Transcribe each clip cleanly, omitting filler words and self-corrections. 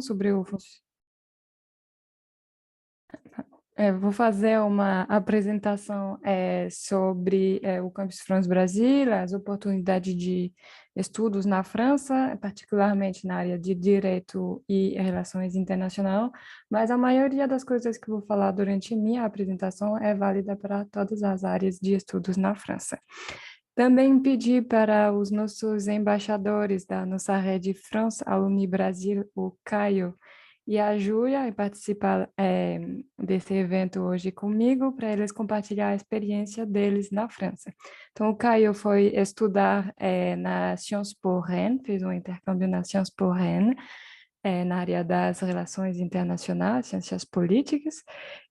sobre o vou fazer uma apresentação sobre o Campus France Brasil, as oportunidades de estudos na França, particularmente na área de Direito e Relações Internacionais, mas a maioria das coisas que vou falar durante minha apresentação é válida para todas as áreas de estudos na França. Também pedi para os nossos embaixadores da nossa rede France Alumni Brasil, o Caio e a Júlia, participar desse evento hoje comigo, para eles compartilhar a experiência deles na França. Então, o Caio foi estudar na Sciences Po Rennes, fez um intercâmbio na Sciences Po Rennes, na área das relações internacionais, ciências políticas,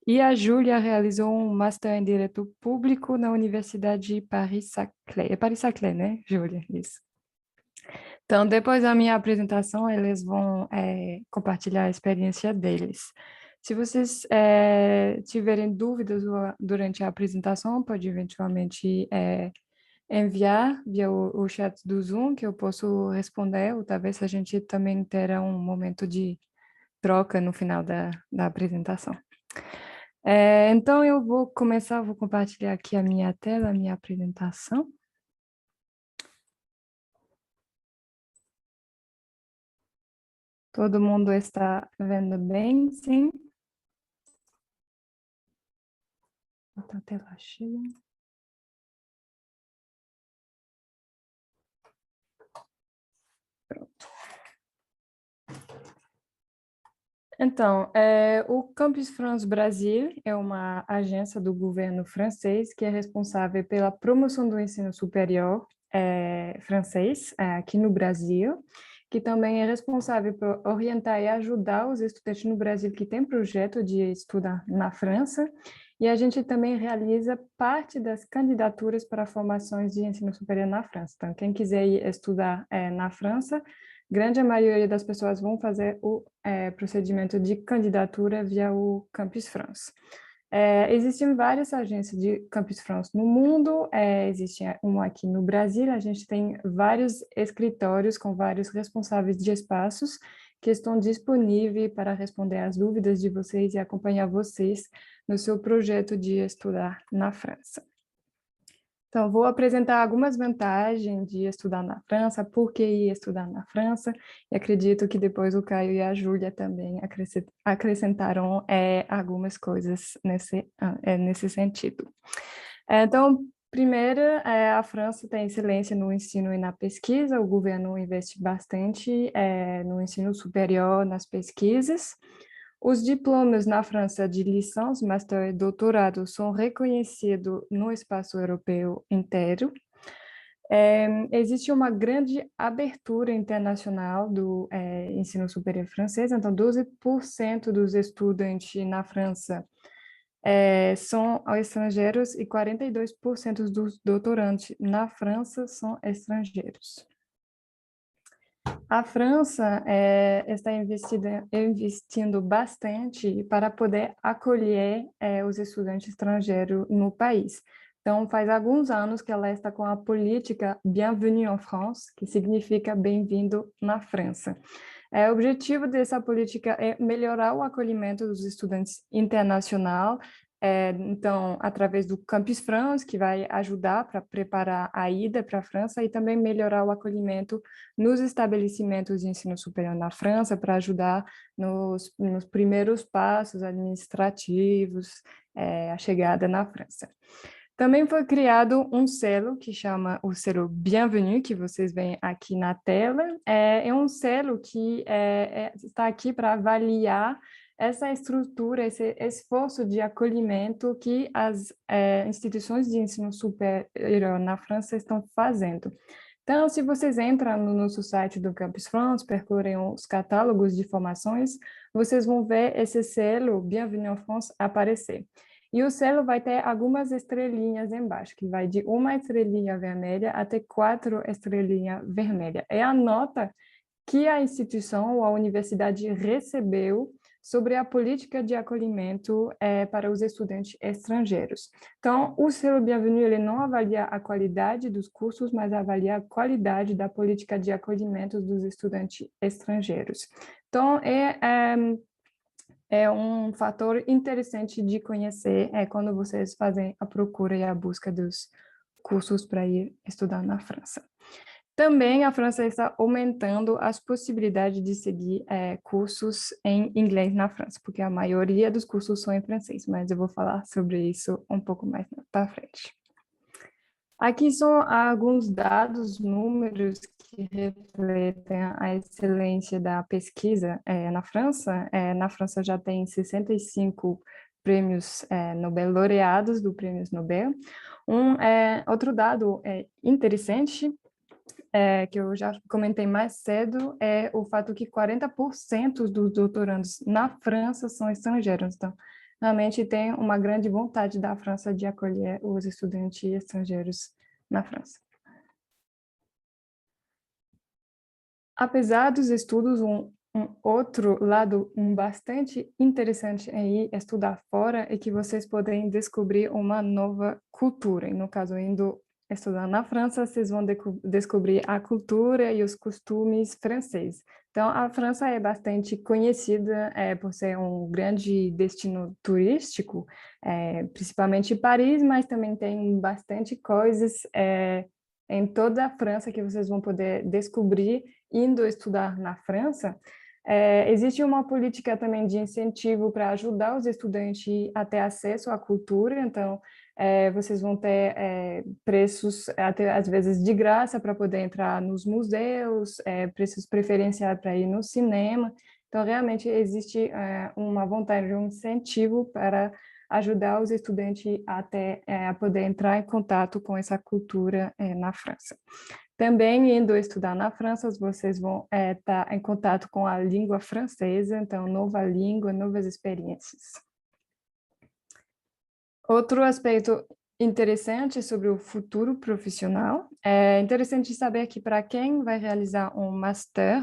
e a Júlia realizou um Master em Direito Público na Universidade de Paris-Saclay. É Paris-Saclay, né, Júlia? Isso. Então, depois da minha apresentação, eles vão compartilhar a experiência deles. Se vocês tiverem dúvidas durante a apresentação, pode eventualmente enviar via o chat do Zoom, que eu posso responder, ou talvez a gente também terá um momento de troca no final da apresentação. Então, eu vou começar, vou compartilhar aqui a minha tela, a minha apresentação. Todo mundo está vendo bem, sim? Botar a tela cheia. Então, o Campus France Brasil é uma agência do governo francês que é responsável pela promoção do ensino superior francês aqui no Brasil, que também é responsável por orientar e ajudar os estudantes no Brasil que têm projeto de estudar na França, e a gente também realiza parte das candidaturas para formações de ensino superior na França. Então, quem quiser ir estudar na França, grande maioria das pessoas vão fazer o procedimento de candidatura via o Campus France. Existem várias agências de Campus France no mundo, existe uma aqui no Brasil, a gente tem vários escritórios com vários responsáveis de espaços que estão disponíveis para responder às dúvidas de vocês e acompanhar vocês no seu projeto de estudar na França. Então, vou apresentar algumas vantagens de estudar na França, por que ir estudar na França, e acredito que depois o Caio e a Júlia também acrescentaram algumas coisas nesse sentido. Então, primeiro, a França tem excelência no ensino e na pesquisa, o governo investe bastante no ensino superior, nas pesquisas. Os diplomas na França de licence, master e doutorado são reconhecidos no espaço europeu inteiro. Existe uma grande abertura internacional do ensino superior francês, então 12% dos estudantes na França são estrangeiros e 42% dos doutorandos na França são estrangeiros. A França está investindo bastante para poder acolher os estudantes estrangeiros no país. Então, faz alguns anos que ela está com a política Bienvenue en France, que significa bem-vindo na França. O objetivo dessa política é melhorar o acolhimento dos estudantes internacionais, então, através do Campus France, que vai ajudar para preparar a ida para a França e também melhorar o acolhimento nos estabelecimentos de ensino superior na França, para ajudar nos primeiros passos administrativos, a chegada na França. Também foi criado um selo que chama o selo Bienvenue, que vocês veem aqui na tela. É um selo que está aqui para avaliar essa estrutura, esse esforço de acolhimento que as instituições de ensino superior na França estão fazendo. Então, se vocês entram no nosso site do Campus France, percorrem os catálogos de formações, vocês vão ver esse selo Bienvenue en France aparecer. E o selo vai ter algumas estrelinhas embaixo, que vai de uma estrelinha vermelha até 4 estrelinhas vermelhas. É a nota que a instituição ou a universidade recebeu sobre a política de acolhimento para os estudantes estrangeiros. Então, o selo Bienvenue ele não avalia a qualidade dos cursos, mas avalia a qualidade da política de acolhimento dos estudantes estrangeiros. Então, é um fator interessante de conhecer quando vocês fazem a procura e a busca dos cursos para ir estudar na França. Também a França está aumentando as possibilidades de seguir cursos em inglês na França, porque a maioria dos cursos são em francês, mas eu vou falar sobre isso um pouco mais para frente. Aqui são alguns dados, números que refletem a excelência da pesquisa na França. Na França já tem 65 prêmios Nobel, laureados do Prêmio Nobel. Outro dado interessante, que eu já comentei mais cedo, é o fato que 40% dos doutorandos na França são estrangeiros. Então, realmente tem uma grande vontade da França de acolher os estudantes estrangeiros na França. Apesar dos estudos, um outro lado bastante interessante aí estudar fora é que vocês podem descobrir uma nova cultura. E no caso, indo estudar na França, vocês vão descobrir a cultura e os costumes franceses. Então, a França é bastante conhecida por ser um grande destino turístico, principalmente Paris, mas também tem bastante coisas em toda a França que vocês vão poder descobrir indo estudar na França. Existe uma política também de incentivo para ajudar os estudantes a ter acesso à cultura, então vocês vão ter preços até às vezes de graça para poder entrar nos museus, preços preferenciais para ir no cinema. Então, realmente existe uma vontade, um incentivo para ajudar os estudantes a poder entrar em contato com essa cultura na França. Também indo estudar na França, vocês vão estar em contato com a língua francesa, então nova língua, novas experiências. Outro aspecto interessante sobre o futuro profissional, é interessante saber que para quem vai realizar um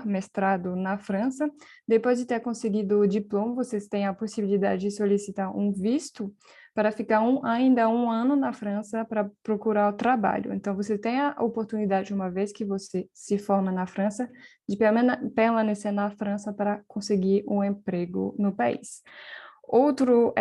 mestrado na França, depois de ter conseguido o diploma, vocês têm a possibilidade de solicitar um visto para ficar ainda um ano na França para procurar o trabalho. Então, você tem a oportunidade, uma vez que você se forma na França, de permanecer na França para conseguir um emprego no país. Outro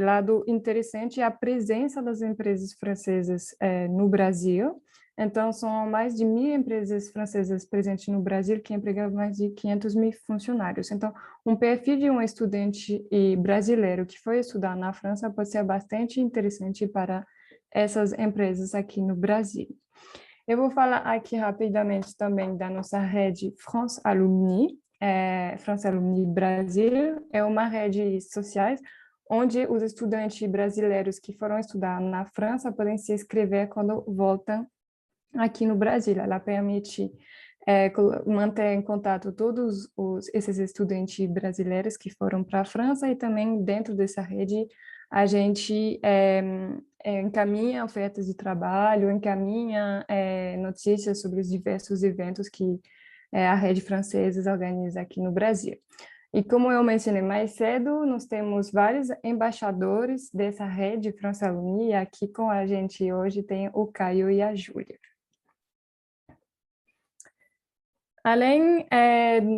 lado interessante é a presença das empresas francesas no Brasil. Então, são mais de 1.000 empresas francesas presentes no Brasil que empregam mais de 500 mil funcionários. Então, um perfil de um estudante brasileiro que foi estudar na França pode ser bastante interessante para essas empresas aqui no Brasil. Eu vou falar aqui rapidamente também da nossa rede France Alumni. France Alumni Brasil é uma rede social onde os estudantes brasileiros que foram estudar na França podem se inscrever quando voltam aqui no Brasil. Ela permite manter em contato todos esses estudantes brasileiros que foram para a França, e também dentro dessa rede a gente encaminha ofertas de trabalho, encaminha notícias sobre os diversos eventos que a rede francesa organiza aqui no Brasil. E como eu mencionei mais cedo, nós temos vários embaixadores dessa rede France Alumni, e aqui com a gente hoje tem o Caio e a Júlia. Além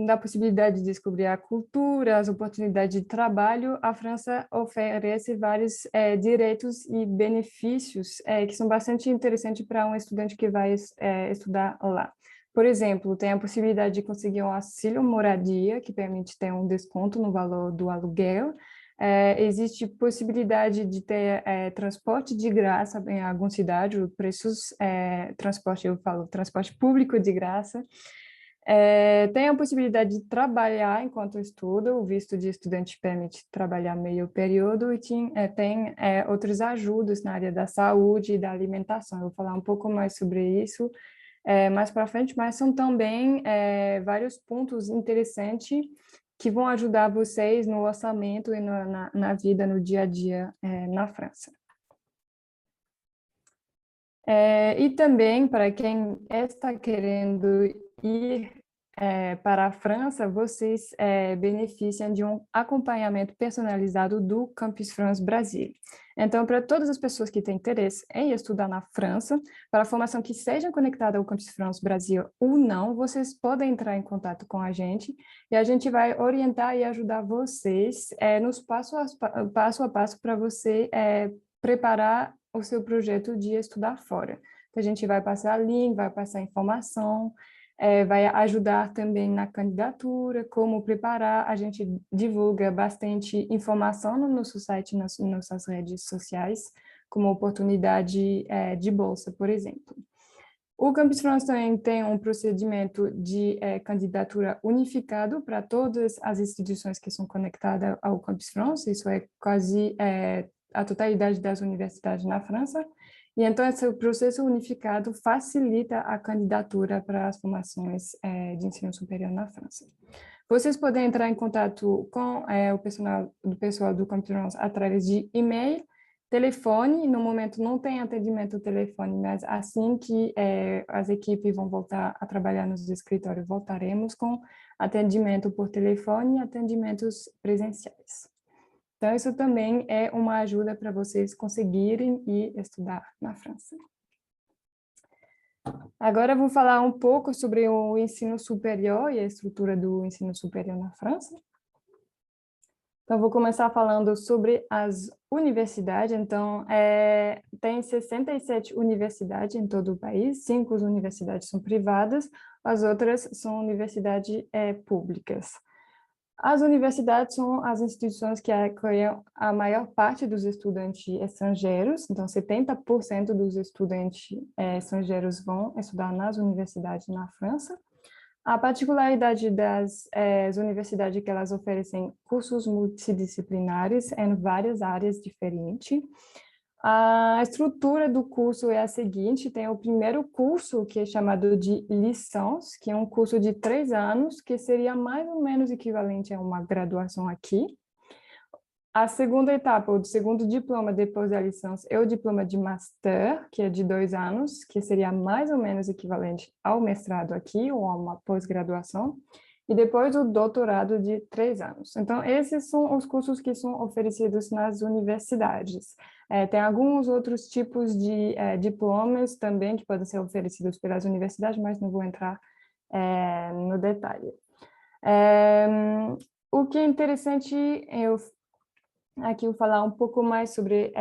da possibilidade de descobrir a cultura, as oportunidades de trabalho, a França oferece vários direitos e benefícios que são bastante interessantes para um estudante que vai estudar lá. Por exemplo, tem a possibilidade de conseguir um auxílio moradia, que permite ter um desconto no valor do aluguel. Existe possibilidade de ter transporte de graça em algumas cidades, preços, transporte público de graça. Tem a possibilidade de trabalhar enquanto estuda, o visto de estudante permite trabalhar meio período, e tem outras ajudas na área da saúde e da alimentação. Eu vou falar um pouco mais sobre isso mais para frente, mas são também vários pontos interessantes que vão ajudar vocês no orçamento e na vida, no dia a dia na França. E também, para quem está querendo ir para a França, vocês beneficiam de um acompanhamento personalizado do Campus France Brasil. Então, para todas as pessoas que têm interesse em estudar na França, para a formação que seja conectada ao Campus France Brasil ou não, vocês podem entrar em contato com a gente e a gente vai orientar e ajudar vocês nos passo a passo para você preparar o seu projeto de estudar fora. Então, a gente vai passar link, vai passar informação, vai ajudar também na candidatura, como preparar. A gente divulga bastante informação no nosso site, nas nossas redes sociais, como oportunidade de bolsa, por exemplo. O Campus France também tem um procedimento de candidatura unificado para todas as instituições que são conectadas ao Campus France, isso é quase a totalidade das universidades na França. E então, esse processo unificado facilita a candidatura para as formações de ensino superior na França. Vocês podem entrar em contato com o pessoal do Campus France através de e-mail, telefone. No momento não tem atendimento telefone, mas assim que as equipes vão voltar a trabalhar nos escritórios, voltaremos com atendimento por telefone e atendimentos presenciais. Então, isso também é uma ajuda para vocês conseguirem ir estudar na França. Agora eu vou falar um pouco sobre o ensino superior e a estrutura do ensino superior na França. Então, vou começar falando sobre as universidades. Então, tem 67 universidades em todo o país, 5 universidades são privadas, as outras são universidades públicas. As universidades são as instituições que acolhem a maior parte dos estudantes estrangeiros, então 70% dos estudantes estrangeiros vão estudar nas universidades na França. A particularidade das universidades é que elas oferecem cursos multidisciplinares em várias áreas diferentes. A estrutura do curso é a seguinte: tem o primeiro curso, que é chamado de licence, que é um curso de 3 anos, que seria mais ou menos equivalente a uma graduação aqui. A segunda etapa, o segundo diploma depois da licença, é o diploma de master, que é de 2 anos, que seria mais ou menos equivalente ao mestrado aqui, ou a uma pós-graduação. E depois o doutorado de 3 anos. Então, esses são os cursos que são oferecidos nas universidades. Tem alguns outros tipos de diplomas também que podem ser oferecidos pelas universidades, mas não vou entrar no detalhe. O que é interessante aqui eu falar um pouco mais sobre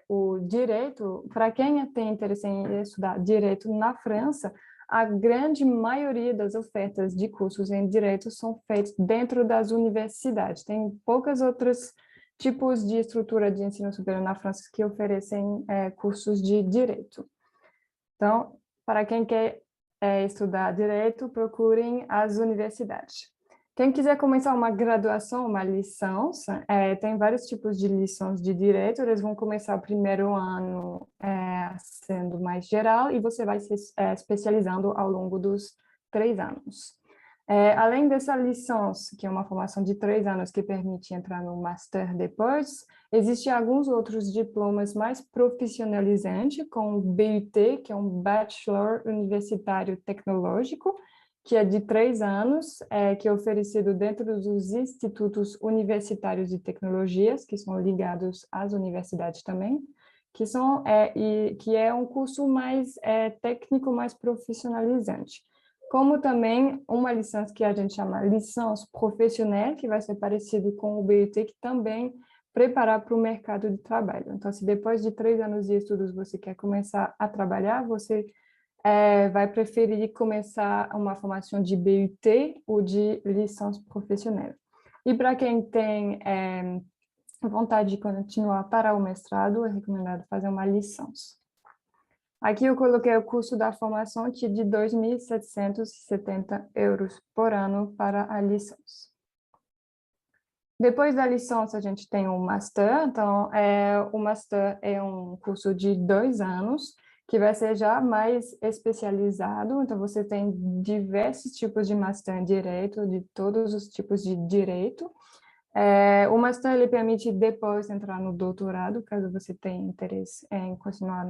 o direito. Para quem tem interesse em estudar direito na França, a grande maioria das ofertas de cursos em direito são feitas dentro das universidades. Tem poucos outros tipos de estrutura de ensino superior na França que oferecem cursos de direito. Então, para quem quer estudar direito, procurem as universidades. Quem quiser começar uma graduação, uma licença, tem vários tipos de licenças de direito. Eles vão começar o primeiro ano sendo mais geral e você vai se especializando ao longo dos 3 anos. Além dessa licença, que é uma formação de 3 anos que permite entrar no master depois, existem alguns outros diplomas mais profissionalizantes, como o BUT, que é um Bachelor Universitário Tecnológico, que é de 3 anos, que é oferecido dentro dos institutos universitários de tecnologias, que são ligados às universidades também, que é um curso mais técnico, mais profissionalizante. Como também uma licença que a gente chama licença profissional, que vai ser parecido com o BUT, que também preparar para o mercado de trabalho. Então, se depois de 3 anos de estudos você quer começar a trabalhar, você vai preferir começar uma formação de BUT ou de licença profissional. E para quem tem vontade de continuar para o mestrado, é recomendado fazer uma licença. Aqui eu coloquei o custo da formação, que é de 2.770 euros por ano para a licença. Depois da licença, a gente tem o master. Então, o master é um curso de 2 anos, que vai ser já mais especializado. Então, você tem diversos tipos de master em direito, de todos os tipos de direito. O master, ele permite depois entrar no doutorado, caso você tenha interesse em continuar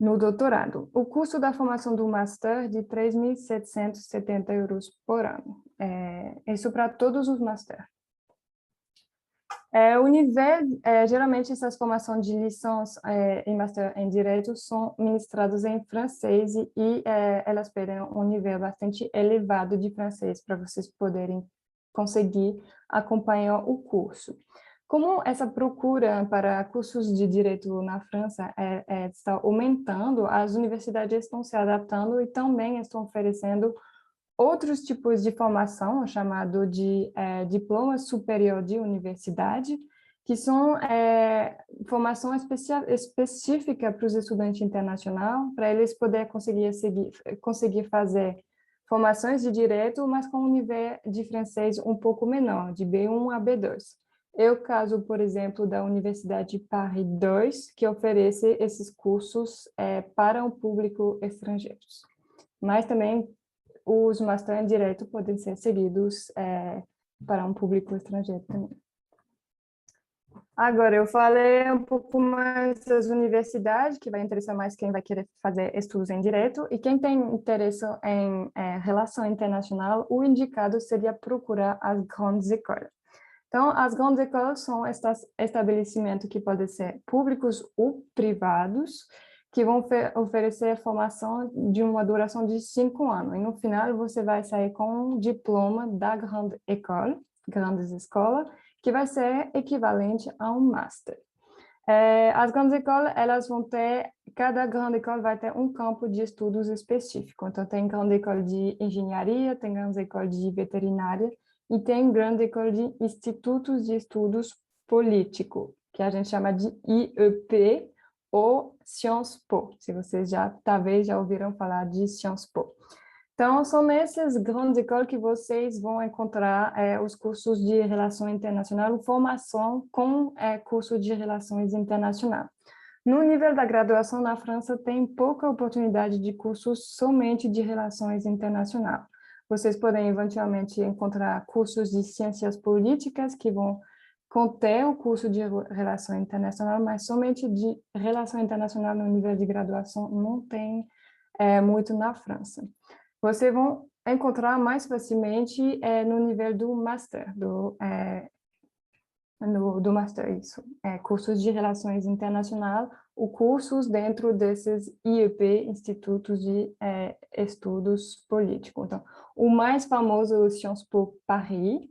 no doutorado. O custo da formação do master é de 3.770 euros por ano. Isso para todos os master. O nível, geralmente essas formações de licença e master em direito são ministradas em francês e elas pedem um nível bastante elevado de francês para vocês poderem conseguir acompanhar o curso. Como essa procura para cursos de direito na França está aumentando, as universidades estão se adaptando e também estão oferecendo outros tipos de formação, chamado de diploma superior de universidade, que são formação específica para os estudantes internacionais, para eles poderem conseguir fazer formações de direito, mas com um nível de francês um pouco menor, de B1 a B2. É o caso, por exemplo, da Universidade de Paris 2, que oferece esses cursos para o público estrangeiro. Mas também os master em direito podem ser seguidos para um público estrangeiro também. Agora, eu falei um pouco mais das universidades, que vai interessar mais quem vai querer fazer estudos em direito, e quem tem interesse em relação internacional, o indicado seria procurar as grandes écoles. Então, as grandes écoles são estes estabelecimentos que podem ser públicos ou privados, que vão oferecer formação de uma duração de 5 anos. E no final, você vai sair com um diploma da grande école, grandes escolas, que vai ser equivalente a um master. As grandes écoles, elas vão ter, cada grande école vai ter um campo de estudos específico. Então, tem grande école de engenharia, tem grande école de veterinária, e tem grande école de institutos de estudos político, que a gente chama de IEP ou Sciences Po, se vocês talvez já ouviram falar de Sciences Po. Então, são nessas grandes écoles que vocês vão encontrar os cursos de relações internacionais, formação com curso de relações internacionais. No nível da graduação na França, tem pouca oportunidade de cursos somente de relações internacionais. Vocês podem eventualmente encontrar cursos de ciências políticas que vão conter o curso de relação internacional, mas somente de relação internacional no nível de graduação não tem muito na França. Vocês vão encontrar mais facilmente no nível do master, do master, isso. Cursos de relações internacionais, ou cursos dentro desses IEP, Institutos de Estudos Políticos. Então, o mais famoso é o Sciences Po Paris,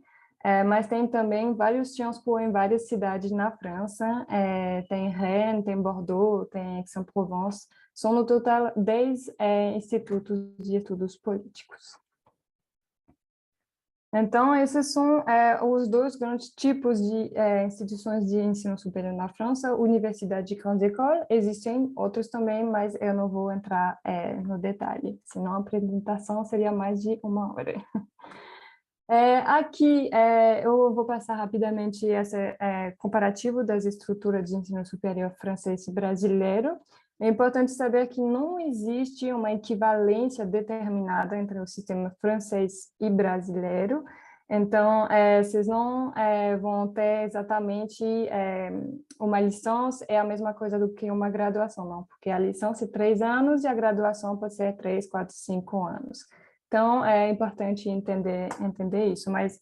mas tem também vários Sciences Po em várias cidades na França, tem Rennes, tem Bordeaux, tem Aix-en-Provence, são no total 10 institutos de estudos políticos. Então, esses são os dois grandes tipos de instituições de ensino superior na França, universidade de grande école, existem outros também, mas eu não vou entrar no detalhe, senão a apresentação seria mais de 1 hora. Aqui eu vou passar rapidamente esse comparativo das estruturas de ensino superior francês e brasileiro. É importante saber que não existe uma equivalência determinada entre o sistema francês e brasileiro. Então, vocês não vão ter exatamente uma licença, é a mesma coisa do que uma graduação, não, porque a licença é 3 anos e a graduação pode ser 3, 4, 5 anos. Então, é importante entender isso, mas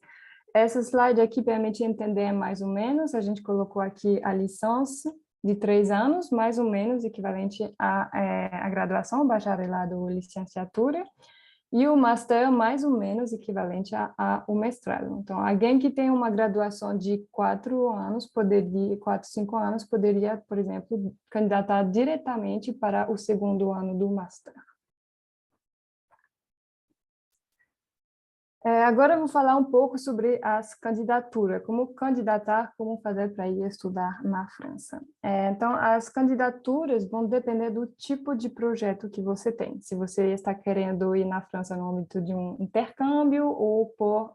essa slide aqui permite entender mais ou menos, a gente colocou aqui a licença de 3 anos, mais ou menos equivalente à graduação, bacharelado ou licenciatura, e o master mais ou menos equivalente ao mestrado. Então, alguém que tem uma graduação de 4 anos, 5 anos, poderia, por exemplo, candidatar diretamente para o 2º ano do master. Agora eu vou falar um pouco sobre as candidaturas, como candidatar, como fazer para ir estudar na França. Então, as candidaturas vão depender do tipo de projeto que você tem. Se você está querendo ir na França no âmbito de um intercâmbio ou por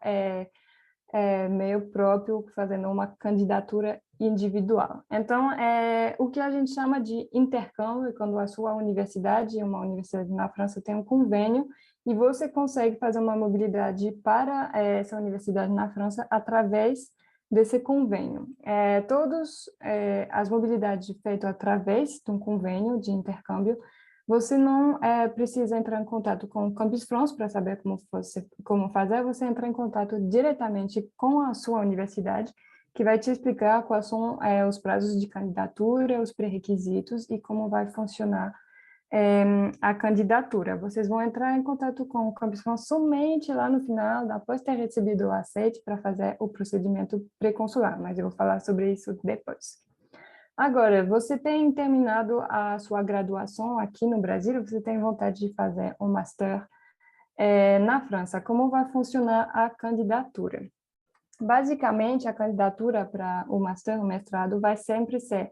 meio próprio, fazendo uma candidatura individual. Então, o que a gente chama de intercâmbio é quando a sua universidade, uma universidade na França, tem um convênio e você consegue fazer uma mobilidade para essa universidade na França através desse convênio. Todas as mobilidades feitas através de um convênio de intercâmbio, você não precisa entrar em contato com o Campus France para saber como fazer, você entra em contato diretamente com a sua universidade que vai te explicar quais são os prazos de candidatura, os pré-requisitos e como vai funcionar a candidatura. Vocês vão entrar em contato com o Campus France somente lá no final, após ter recebido o aceite, para fazer o procedimento pré-consular, mas eu vou falar sobre isso depois. Agora, você tem terminado a sua graduação aqui no Brasil, você tem vontade de fazer um master na França. Como vai funcionar a candidatura? Basicamente, a candidatura para o master, o mestrado, vai sempre ser,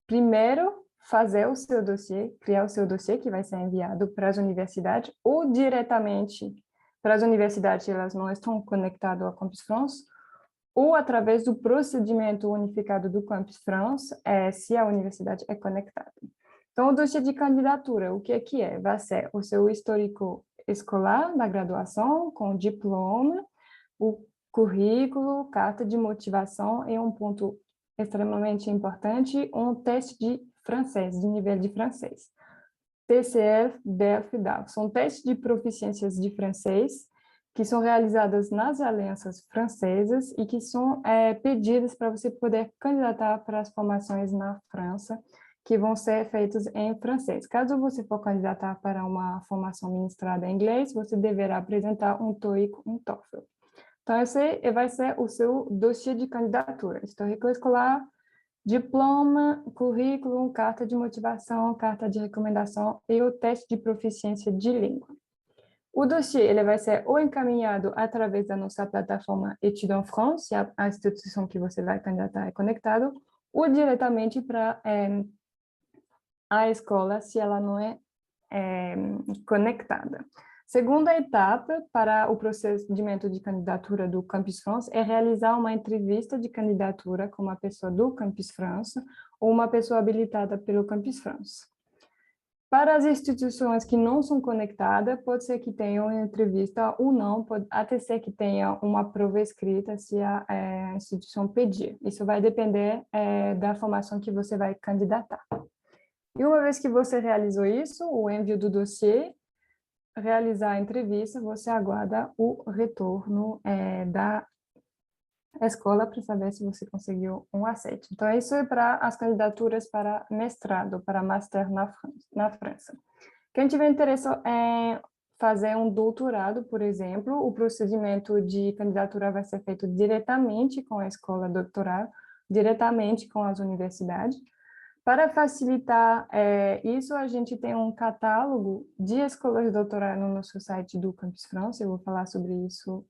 primeiro, fazer o seu dossiê, criar o seu dossiê, que vai ser enviado para as universidades, ou diretamente para as universidades, elas não estão conectadas ao Campus France, ou através do procedimento unificado do Campus France, se a universidade é conectada. Então, o dossiê de candidatura, o que é? Vai ser o seu histórico escolar da graduação, com diploma, o currículo, carta de motivação e um ponto extremamente importante, um teste de francês, de nível de francês. TCF, DELF, DAF. São testes de proficiências de francês que são realizadas nas alianças francesas e que são pedidas para você poder candidatar para as formações na França, que vão ser feitos em francês. Caso você for candidatar para uma formação ministrada em inglês, você deverá apresentar um TOEIC, um TOEFL. Então, esse vai ser o seu dossiê de candidatura. Histórico escolar, diploma, currículo, carta de motivação, carta de recomendação e o teste de proficiência de língua. O dossiê ele vai ser ou encaminhado através da nossa plataforma Études en France, se a instituição que você vai candidatar é conectada, ou diretamente para a escola, se ela não é conectada. Segunda etapa para o procedimento de candidatura do Campus France é realizar uma entrevista de candidatura com uma pessoa do Campus France ou uma pessoa habilitada pelo Campus France. Para as instituições que não são conectadas, pode ser que tenham uma entrevista ou não, pode até ser que tenha uma prova escrita se a instituição pedir. Isso vai depender da formação que você vai candidatar. E uma vez que você realizou isso, o envio do dossiê, realizar a entrevista, você aguarda o retorno da escola para saber se você conseguiu um aceite. Então, isso é para as candidaturas para mestrado, para master na França. Quem tiver interesse em fazer um doutorado, por exemplo, o procedimento de candidatura vai ser feito diretamente com a escola doutoral, diretamente com as universidades. Para facilitar isso, a gente tem um catálogo de escolas de doutorado no nosso site do Campus France, eu vou falar sobre isso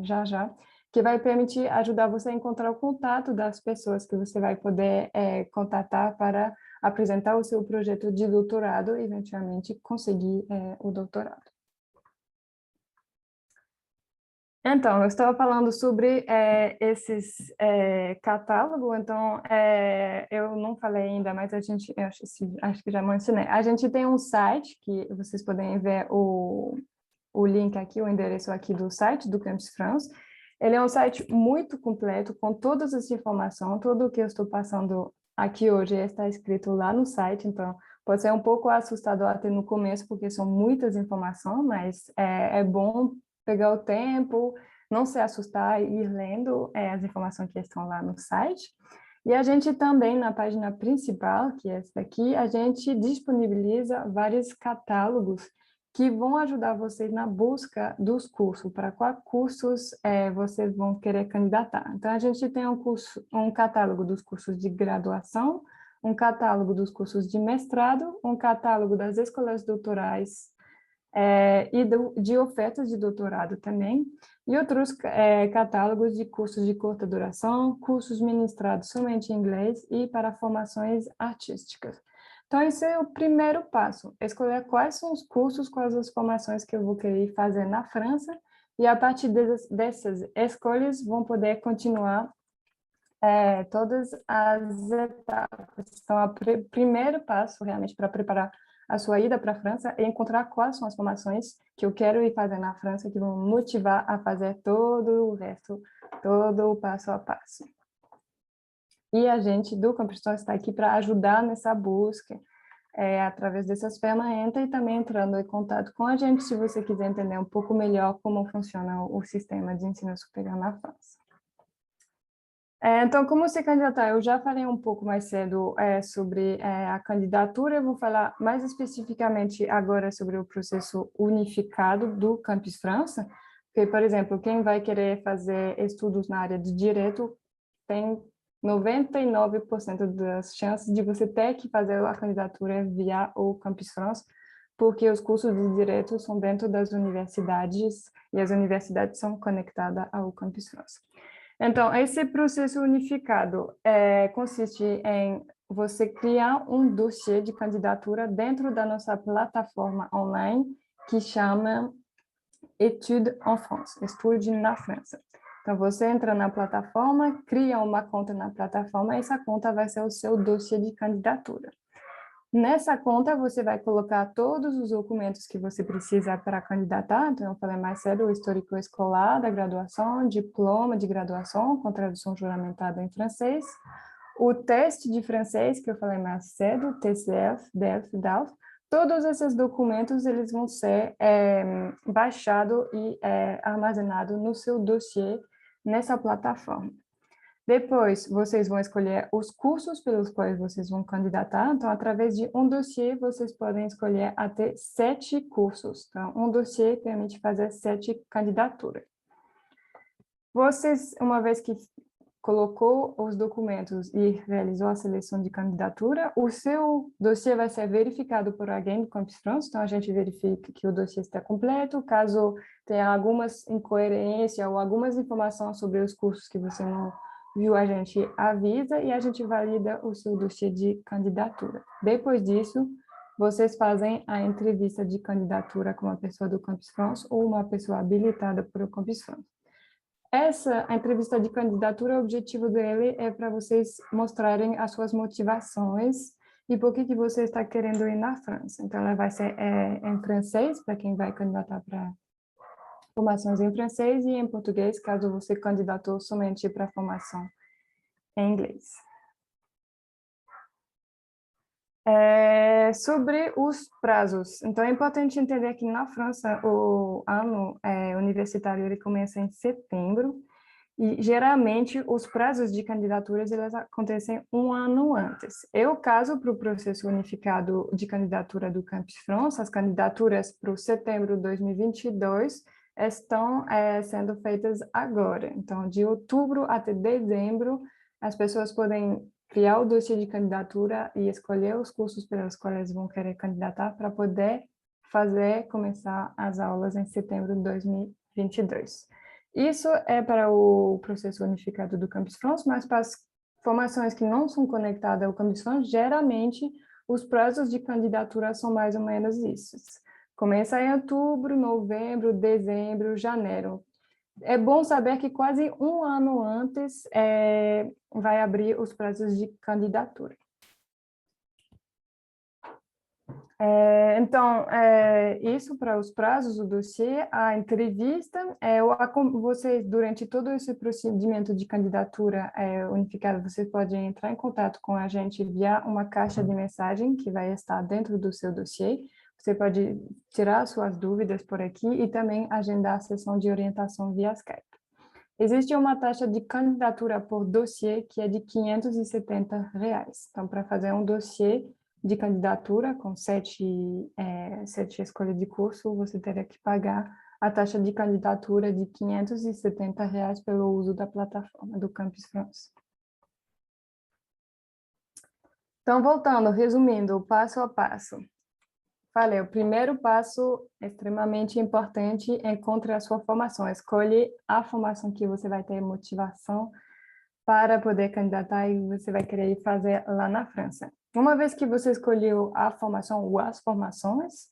já, que vai permitir ajudar você a encontrar o contato das pessoas que você vai poder contatar para apresentar o seu projeto de doutorado e, eventualmente, conseguir o doutorado. Então, eu estava falando sobre esses catálogos, então eu não falei ainda, mas eu acho que já mencionei. A gente tem um site que vocês podem ver o link aqui, o endereço aqui do site do Campus France. Ele é um site muito completo, com todas as informações, tudo o que eu estou passando aqui hoje está escrito lá no site, então pode ser um pouco assustador até no começo, porque são muitas informações, mas é bom pegar o tempo, não se assustar e ir lendo as informações que estão lá no site. E a gente também, na página principal, que é essa daqui, a gente disponibiliza vários catálogos que vão ajudar vocês na busca dos cursos, para quais cursos vocês vão querer candidatar. Então, a gente tem um catálogo dos cursos de graduação, um catálogo dos cursos de mestrado, um catálogo das escolas doutorais e de ofertas de doutorado também, e outros catálogos de cursos de curta duração, cursos ministrados somente em inglês e para formações artísticas. Então, esse é o primeiro passo, escolher quais são os cursos, quais as formações que eu vou querer fazer na França, e a partir dessas escolhas vão poder continuar todas as etapas. Então, o primeiro passo, realmente, para preparar a sua ida para a França é encontrar quais são as formações que eu quero ir fazer na França, que vão motivar a fazer todo o resto, todo o passo a passo. E a gente do Campus France está aqui para ajudar nessa busca, através dessas ferramentas e também entrando em contato com a gente, se você quiser entender um pouco melhor como funciona o sistema de ensino superior na França. Então, como se candidatar? Eu já falei um pouco mais cedo sobre a candidatura, eu vou falar mais especificamente agora sobre o processo unificado do Campus França, porque, por exemplo, quem vai querer fazer estudos na área de direito tem 99% das chances de você ter que fazer a candidatura via o Campus France, porque os cursos de direito são dentro das universidades e as universidades são conectadas ao Campus France. Então, esse processo unificado consiste em você criar um dossiê de candidatura dentro da nossa plataforma online que chama Études en France, Estude na França. Então, você entra na plataforma, cria uma conta na plataforma, e essa conta vai ser o seu dossiê de candidatura. Nessa conta, você vai colocar todos os documentos que você precisa para candidatar. Então, eu falei mais cedo, o histórico escolar da graduação, diploma de graduação com tradução juramentada em francês, o teste de francês, que eu falei mais cedo, TCF, DELF, DALF. Todos esses documentos, eles vão ser baixados e armazenados no seu dossiê nessa plataforma. Depois, vocês vão escolher os cursos pelos quais vocês vão candidatar. Então, através de um dossiê, vocês podem escolher até 7 cursos. Então, um dossiê permite fazer 7 candidaturas. Vocês, uma vez que colocou os documentos e realizou a seleção de candidatura, o seu dossiê vai ser verificado por alguém do Campus France, então a gente verifica que o dossiê está completo, caso tenha algumas incoerências ou algumas informações sobre os cursos que você não viu, a gente avisa e a gente valida o seu dossiê de candidatura. Depois disso, vocês fazem a entrevista de candidatura com uma pessoa do Campus France ou uma pessoa habilitada por o Campus France. A entrevista de candidatura, o objetivo dele é para vocês mostrarem as suas motivações e por que você está querendo ir na França. Então, ela vai ser em francês, para quem vai candidatar para formações em francês, e em português, caso você candidatou somente para formação em inglês. Sobre os prazos. Então, é importante entender que na França o ano universitário ele começa em setembro, e, geralmente, os prazos de candidaturas eles acontecem um ano antes. Eu caso para o processo unificado de candidatura do Campus France, as candidaturas para o setembro de 2022 estão sendo feitas agora. Então, de outubro até dezembro, as pessoas podem criar o dossiê de candidatura e escolher os cursos pelos quais vão querer candidatar para poder começar as aulas em setembro de 2022. Isso é para o processo unificado do Campus France, mas para as formações que não são conectadas ao Campus France, geralmente os prazos de candidatura são mais ou menos isso. Começa em outubro, novembro, dezembro, janeiro. É bom saber que quase um ano antes vai abrir os prazos de candidatura. Então, isso para os prazos do dossiê, a entrevista, vocês, durante todo esse procedimento de candidatura unificada, vocês podem entrar em contato com a gente via uma caixa de mensagem que vai estar dentro do seu dossiê. Você pode tirar suas dúvidas por aqui e também agendar a sessão de orientação via Skype. Existe uma taxa de candidatura por dossiê que é de R$ 570. Então, para fazer um dossiê de candidatura com 7 escolhas de curso, você teria que pagar a taxa de candidatura de R$ 570 pelo uso da plataforma do Campus France. Então, voltando, resumindo, passo a passo. Falei, o primeiro passo extremamente importante é encontrar a sua formação. Escolhe a formação que você vai ter motivação para poder candidatar e você vai querer fazer lá na França. Uma vez que você escolheu a formação ou as formações,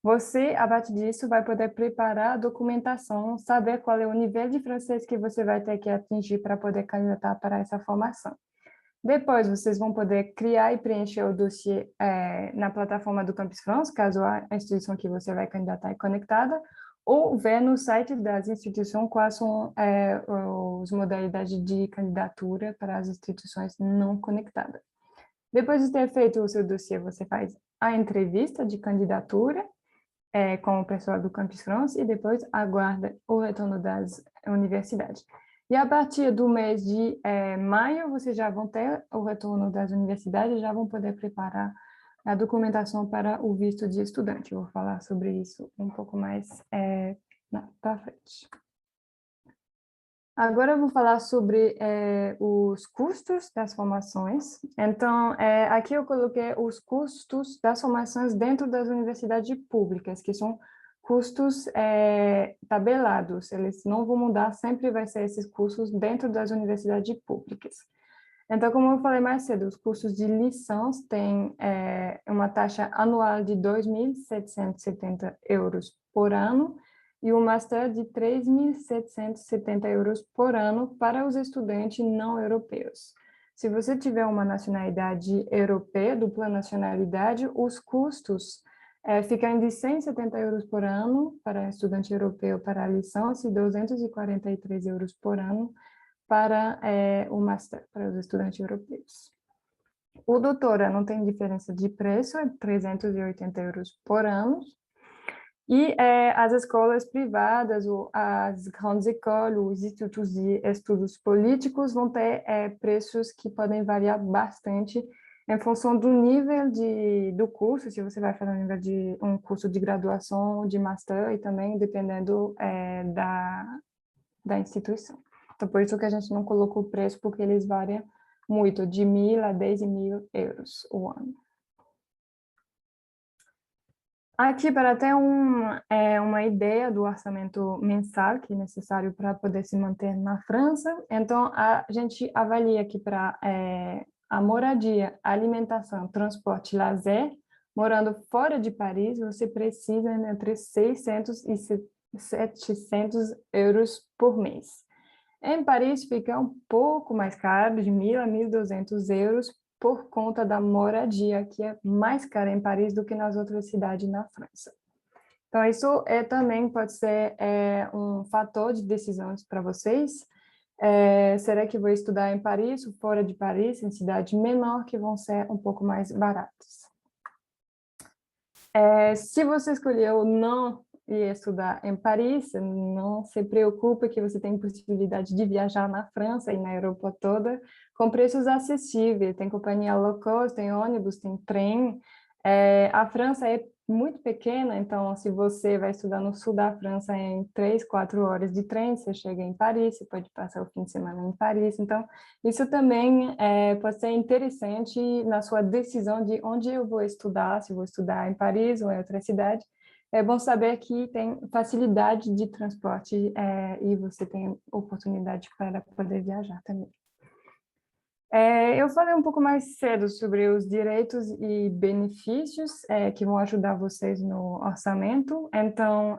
você, a partir disso, vai poder preparar a documentação, saber qual é o nível de francês que você vai ter que atingir para poder candidatar para essa formação. Depois, vocês vão poder criar e preencher o dossiê na plataforma do Campus France, caso a instituição que você vai candidatar é conectada, ou ver no site das instituições quais são as modalidades de candidatura para as instituições não conectadas. Depois de ter feito o seu dossiê, você faz a entrevista de candidatura com o pessoal do Campus France e depois aguarda o retorno das universidades. E a partir do mês de maio, vocês já vão ter o retorno das universidades, já vão poder preparar a documentação para o visto de estudante. Eu vou falar sobre isso um pouco mais para frente. Agora eu vou falar sobre os custos das formações. Então, aqui eu coloquei os custos das formações dentro das universidades públicas, que são custos tabelados. Eles não vão mudar, sempre vai ser esses custos dentro das universidades públicas. Então, como eu falei mais cedo, os cursos de licença têm uma taxa anual de 2.770 euros por ano e um master de 3.770 euros por ano para os estudantes não europeus. Se você tiver uma nacionalidade europeia, dupla nacionalidade, os custos ficam de 170 euros por ano para estudante europeu para a licença e 243 euros por ano para o master, para os estudantes europeus. O doutora não tem diferença de preço, é 380 euros por ano. E as escolas privadas, ou as grandes écoles, os institutos de estudos políticos vão ter preços que podem variar bastante em função do nível do curso, se você vai fazer um curso de graduação, de master, e também dependendo da instituição. Então, por isso que a gente não colocou o preço, porque eles variam muito, de 1.000 a 10.000 euros o ano. Aqui, para ter uma ideia do orçamento mensal que é necessário para poder se manter na França, então a gente avalia aqui para a moradia, alimentação, transporte, lazer, morando fora de Paris, você precisa entre 600 e 700 euros por mês. Em Paris fica um pouco mais caro, de 1.000 a 1.200 euros, por conta da moradia, que é mais cara em Paris do que nas outras cidades na França. Então, isso também pode ser um fator de decisões para vocês. Será que vou estudar em Paris ou fora de Paris, em cidades menor, que vão ser um pouco mais baratas? Se você escolheu não ir estudar em Paris, não se preocupe que você tem possibilidade de viajar na França e na Europa toda com preços acessíveis. Tem companhia low cost, tem ônibus, tem trem. A França é muito pequena, então se você vai estudar no sul da França em 3, 4 horas de trem, você chega em Paris, você pode passar o fim de semana em Paris. Então, isso também pode ser interessante na sua decisão de onde eu vou estudar, se vou estudar em Paris ou em outra cidade. É bom saber que tem facilidade de transporte e você tem oportunidade para poder viajar também. Eu falei um pouco mais cedo sobre os direitos e benefícios que vão ajudar vocês no orçamento. Então,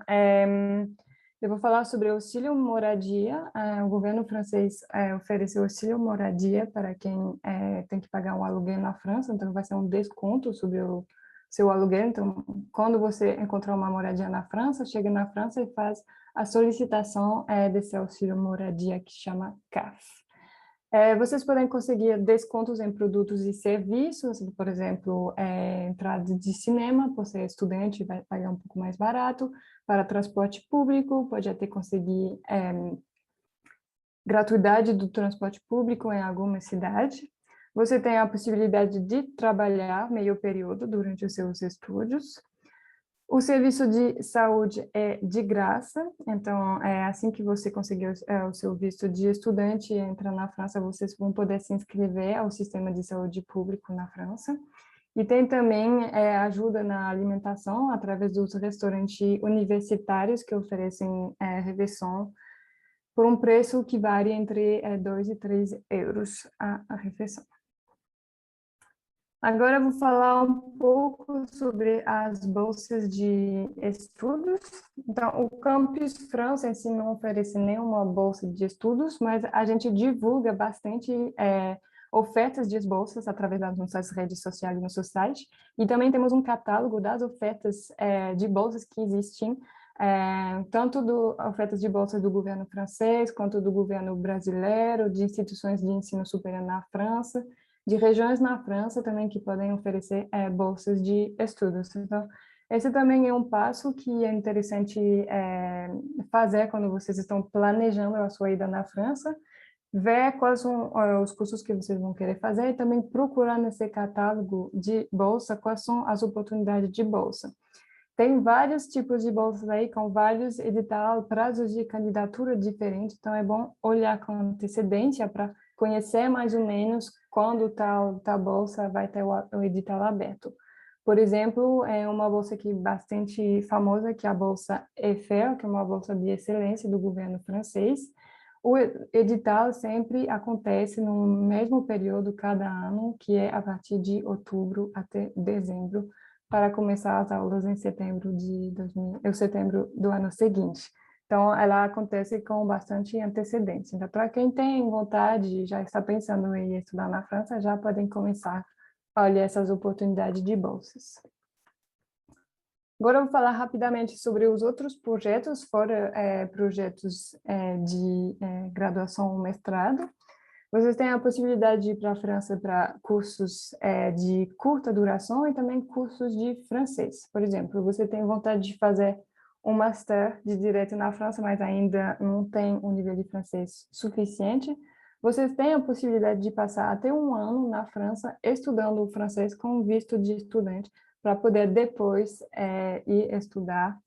eu vou falar sobre o auxílio moradia. O governo francês ofereceu auxílio moradia para quem tem que pagar um aluguel na França, então vai ser um desconto sobre o seu aluguel. Então, quando você encontrar uma moradia na França, chega na França e faz a solicitação desse auxílio moradia que chama CAF. Vocês podem conseguir descontos em produtos e serviços, por exemplo, entrada de cinema, por ser estudante, vai pagar um pouco mais barato. Para transporte público, pode até conseguir gratuidade do transporte público em alguma cidade. Você tem a possibilidade de trabalhar meio período durante os seus estudos. O serviço de saúde é de graça, então, assim que você conseguir o seu visto de estudante e entrar na França, vocês vão poder se inscrever ao sistema de saúde público na França. E tem também ajuda na alimentação, através dos restaurantes universitários que oferecem refeição por um preço que varia entre 2 e 3 euros a refeição. Agora eu vou falar um pouco sobre as bolsas de estudos. Então, o Campus França em si não oferece nenhuma bolsa de estudos, mas a gente divulga bastante ofertas de bolsas através das nossas redes sociais no nosso site. E também temos um catálogo das ofertas de bolsas que existem, tanto ofertas de bolsas do governo francês, quanto do governo brasileiro, de instituições de ensino superior na França, de regiões na França também que podem oferecer bolsas de estudos. Então, Esse também é um passo que é interessante fazer quando vocês estão planejando a sua ida na França, ver quais são os cursos que vocês vão querer fazer e também procurar nesse catálogo de bolsa quais são as oportunidades de bolsa. Tem vários tipos de bolsas aí, com vários editais, prazos de candidatura diferentes, então é bom olhar com antecedência para conhecer mais ou menos quando tal bolsa vai ter o edital aberto. Por exemplo, é uma bolsa aqui bastante famosa, que é a Bolsa Eiffel, que é uma bolsa de excelência do governo francês. O edital sempre acontece no mesmo período cada ano, que é a partir de outubro até dezembro, para começar as aulas em setembro do ano seguinte. Então, ela acontece com bastante antecedência. Então, para quem tem vontade, já está pensando em estudar na França, já podem começar a olhar essas oportunidades de bolsas. Agora eu vou falar rapidamente sobre os outros projetos, fora projetos de graduação ou mestrado. Vocês têm a possibilidade de ir para a França para cursos de curta duração e também cursos de francês. Por exemplo, você tem vontade de fazer um master de direito na França, mas ainda não tem um nível de francês suficiente. Vocês têm a possibilidade de passar até um ano na França estudando o francês com visto de estudante, para poder depois ir estudar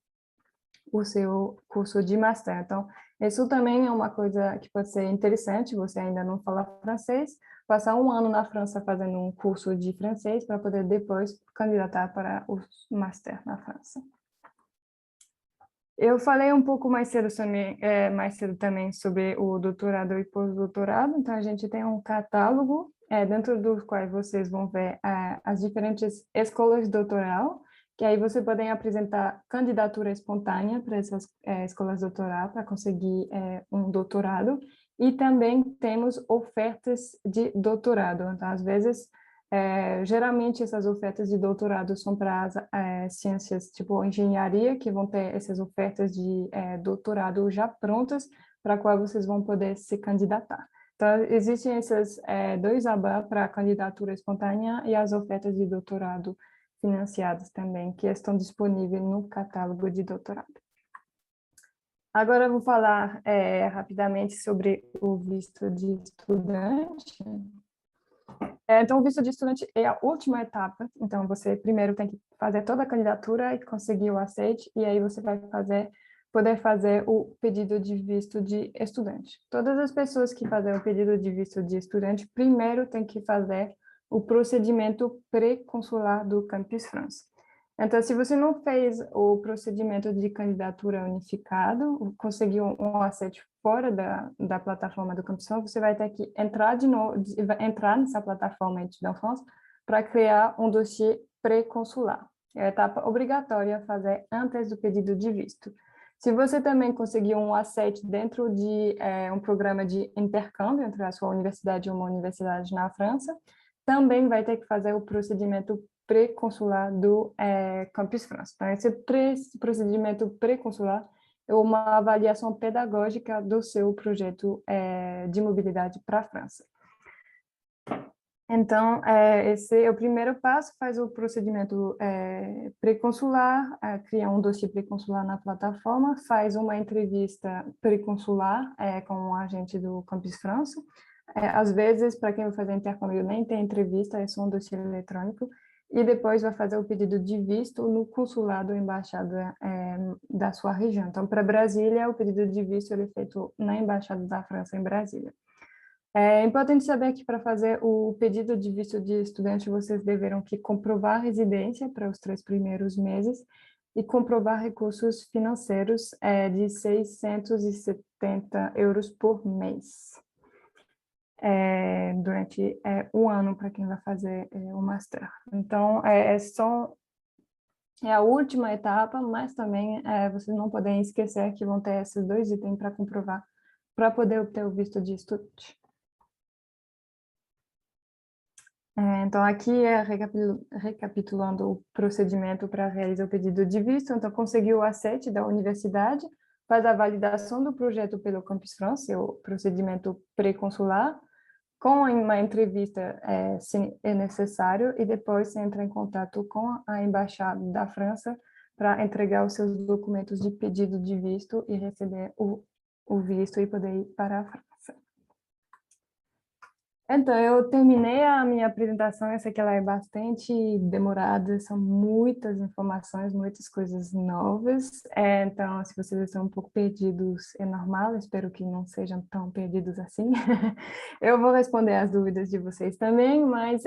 o seu curso de master. Então, isso também é uma coisa que pode ser interessante, você ainda não fala francês, passar um ano na França fazendo um curso de francês para poder depois candidatar para o master na França. Eu falei um pouco mais cedo também sobre o doutorado e pós-doutorado, então a gente tem um catálogo dentro do qual vocês vão ver as diferentes escolas de doutoral, que aí você podem apresentar candidatura espontânea para essas escolas de doutoral para conseguir um doutorado, e também temos ofertas de doutorado. Então, às vezes, geralmente essas ofertas de doutorado são para as ciências tipo engenharia, que vão ter essas ofertas de doutorado já prontas, para a qual vocês vão poder se candidatar. Então, existem esses dois abas para a candidatura espontânea e as ofertas de doutorado financiadas também, que estão disponíveis no catálogo de doutorado. Agora eu vou falar rapidamente sobre o visto de estudante. Então, o visto de estudante é a última etapa. Então, você primeiro tem que fazer toda a candidatura e conseguir o aceite, e aí você vai poder fazer o pedido de visto de estudante. Todas as pessoas que fazem o pedido de visto de estudante, primeiro tem que fazer o procedimento pré-consular do Campus France. Então, se você não fez o procedimento de candidatura unificado, conseguiu um aceite fora da plataforma do Campus France, você vai ter que entrar de novo, entrar nessa plataforma Études France para criar um dossiê pré-consular. É a etapa obrigatória a fazer antes do pedido de visto. Se você também conseguiu um aceite dentro de um programa de intercâmbio entre a sua universidade e uma universidade na França, também vai ter que fazer o procedimento pré-consular do Campus France. Então, esse procedimento pré-consular é uma avaliação pedagógica do seu projeto de mobilidade para a França. Então, esse é o primeiro passo, faz o procedimento pré-consular, cria um dossiê pré-consular na plataforma, faz uma entrevista pré-consular com um agente do Campus France. Às vezes, para quem vai fazer intercâmbio, nem tem entrevista, é só um dossiê eletrônico, e depois vai fazer o pedido de visto no consulado ou embaixada da sua região. Então, para Brasília, o pedido de visto ele é feito na Embaixada da França em Brasília. É importante saber que para fazer o pedido de visto de estudante, vocês deverão que comprovar a residência para os 3 primeiros meses e comprovar recursos financeiros de 670 euros por mês. Durante um ano para quem vai fazer o master. Então, é a última etapa, mas também vocês não podem esquecer que vão ter esses 2 itens para comprovar, para poder obter o visto de estudante. Então, aqui recapitulando o procedimento para realizar o pedido de visto. Então, conseguiu o aceite da universidade, faz a validação do projeto pelo Campus France, o procedimento pré-consular, com uma entrevista, se é necessário, e depois você entra em contato com a Embaixada da França para entregar os seus documentos de pedido de visto e receber o visto e poder ir para a França. Então, eu terminei a minha apresentação, eu sei que ela é bastante demorada, são muitas informações, muitas coisas novas, então, se vocês estão um pouco perdidos, é normal, espero que não sejam tão perdidos assim. Eu vou responder as dúvidas de vocês também, mas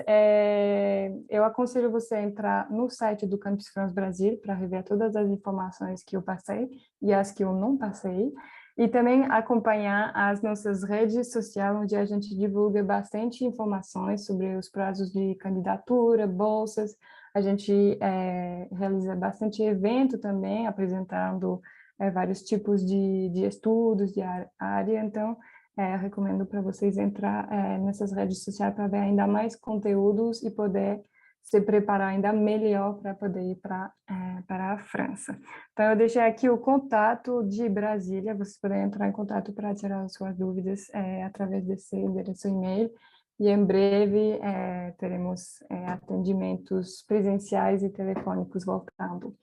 eu aconselho você a entrar no site do Campus France Brasil para rever todas as informações que eu passei e as que eu não passei. E também acompanhar as nossas redes sociais, onde a gente divulga bastante informações sobre os prazos de candidatura, bolsas. A gente realiza bastante evento também, apresentando vários tipos de estudos de área. Então, eu recomendo para vocês entrar nessas redes sociais para ver ainda mais conteúdos e poder se preparar ainda melhor para poder ir para a França. Então, eu deixei aqui o contato de Brasília, vocês podem entrar em contato para tirar as suas dúvidas através desse endereço e-mail, e em breve teremos atendimentos presenciais e telefônicos voltando.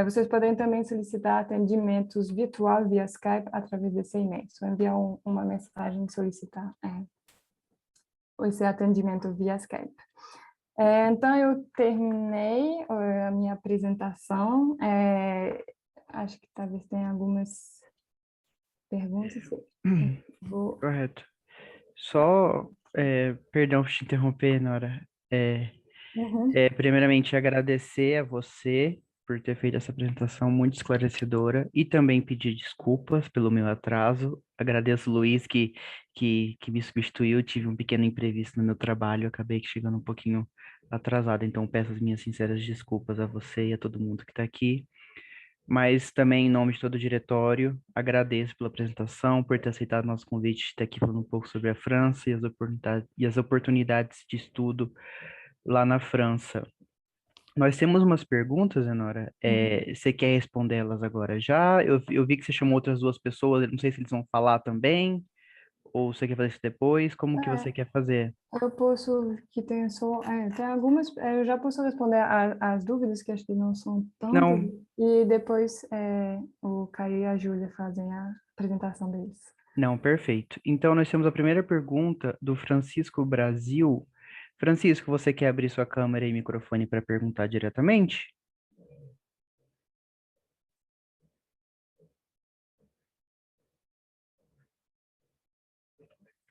Vocês podem também solicitar atendimentos virtual via Skype através desse e-mail. Só enviar uma mensagem e solicitar esse atendimento via Skype. Então, eu terminei a minha apresentação. Acho que talvez tenha algumas perguntas. Correto. Só, perdão por te interromper, Nora. Uhum. Primeiramente, agradecer a você por ter feito essa apresentação muito esclarecedora e também pedir desculpas pelo meu atraso. Agradeço o Luiz que me substituiu. Tive um pequeno imprevisto no meu trabalho, acabei chegando um pouquinho atrasado, então peço as minhas sinceras desculpas a você e a todo mundo que está aqui. Mas também, em nome de todo o diretório, agradeço pela apresentação, por ter aceitado nosso convite de estar aqui falando um pouco sobre a França e as oportunidades de estudo lá na França. Nós temos umas perguntas, Enora. Você quer responder elas agora já? Eu vi que você chamou outras duas pessoas, eu não sei se eles vão falar também, ou você quer fazer isso depois, como que você quer fazer? Eu posso, que tem só, tem algumas, eu já posso responder as dúvidas, que acho que não são tantas, Não, e depois o Caio e a Júlia fazem a apresentação deles. não, perfeito. Então, nós temos a primeira pergunta do Francisco Brasil. Francisco, você quer abrir sua câmera e microfone para perguntar diretamente?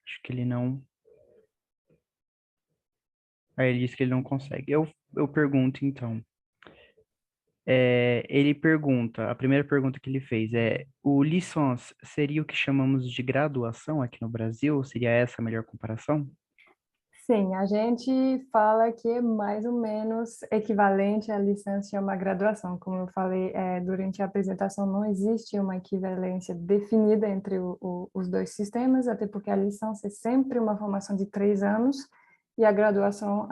Acho que ele não. Aí ele disse que ele não consegue. Eu pergunto, então. Ele pergunta, a primeira pergunta que ele fez o licence seria o que chamamos de graduação aqui no Brasil? Seria essa a melhor comparação? Sim, a gente fala que é mais ou menos equivalente à licença a uma graduação. Como eu falei, durante a apresentação, não existe uma equivalência definida entre os dois sistemas, até porque a licença é sempre uma formação de 3 anos e a graduação,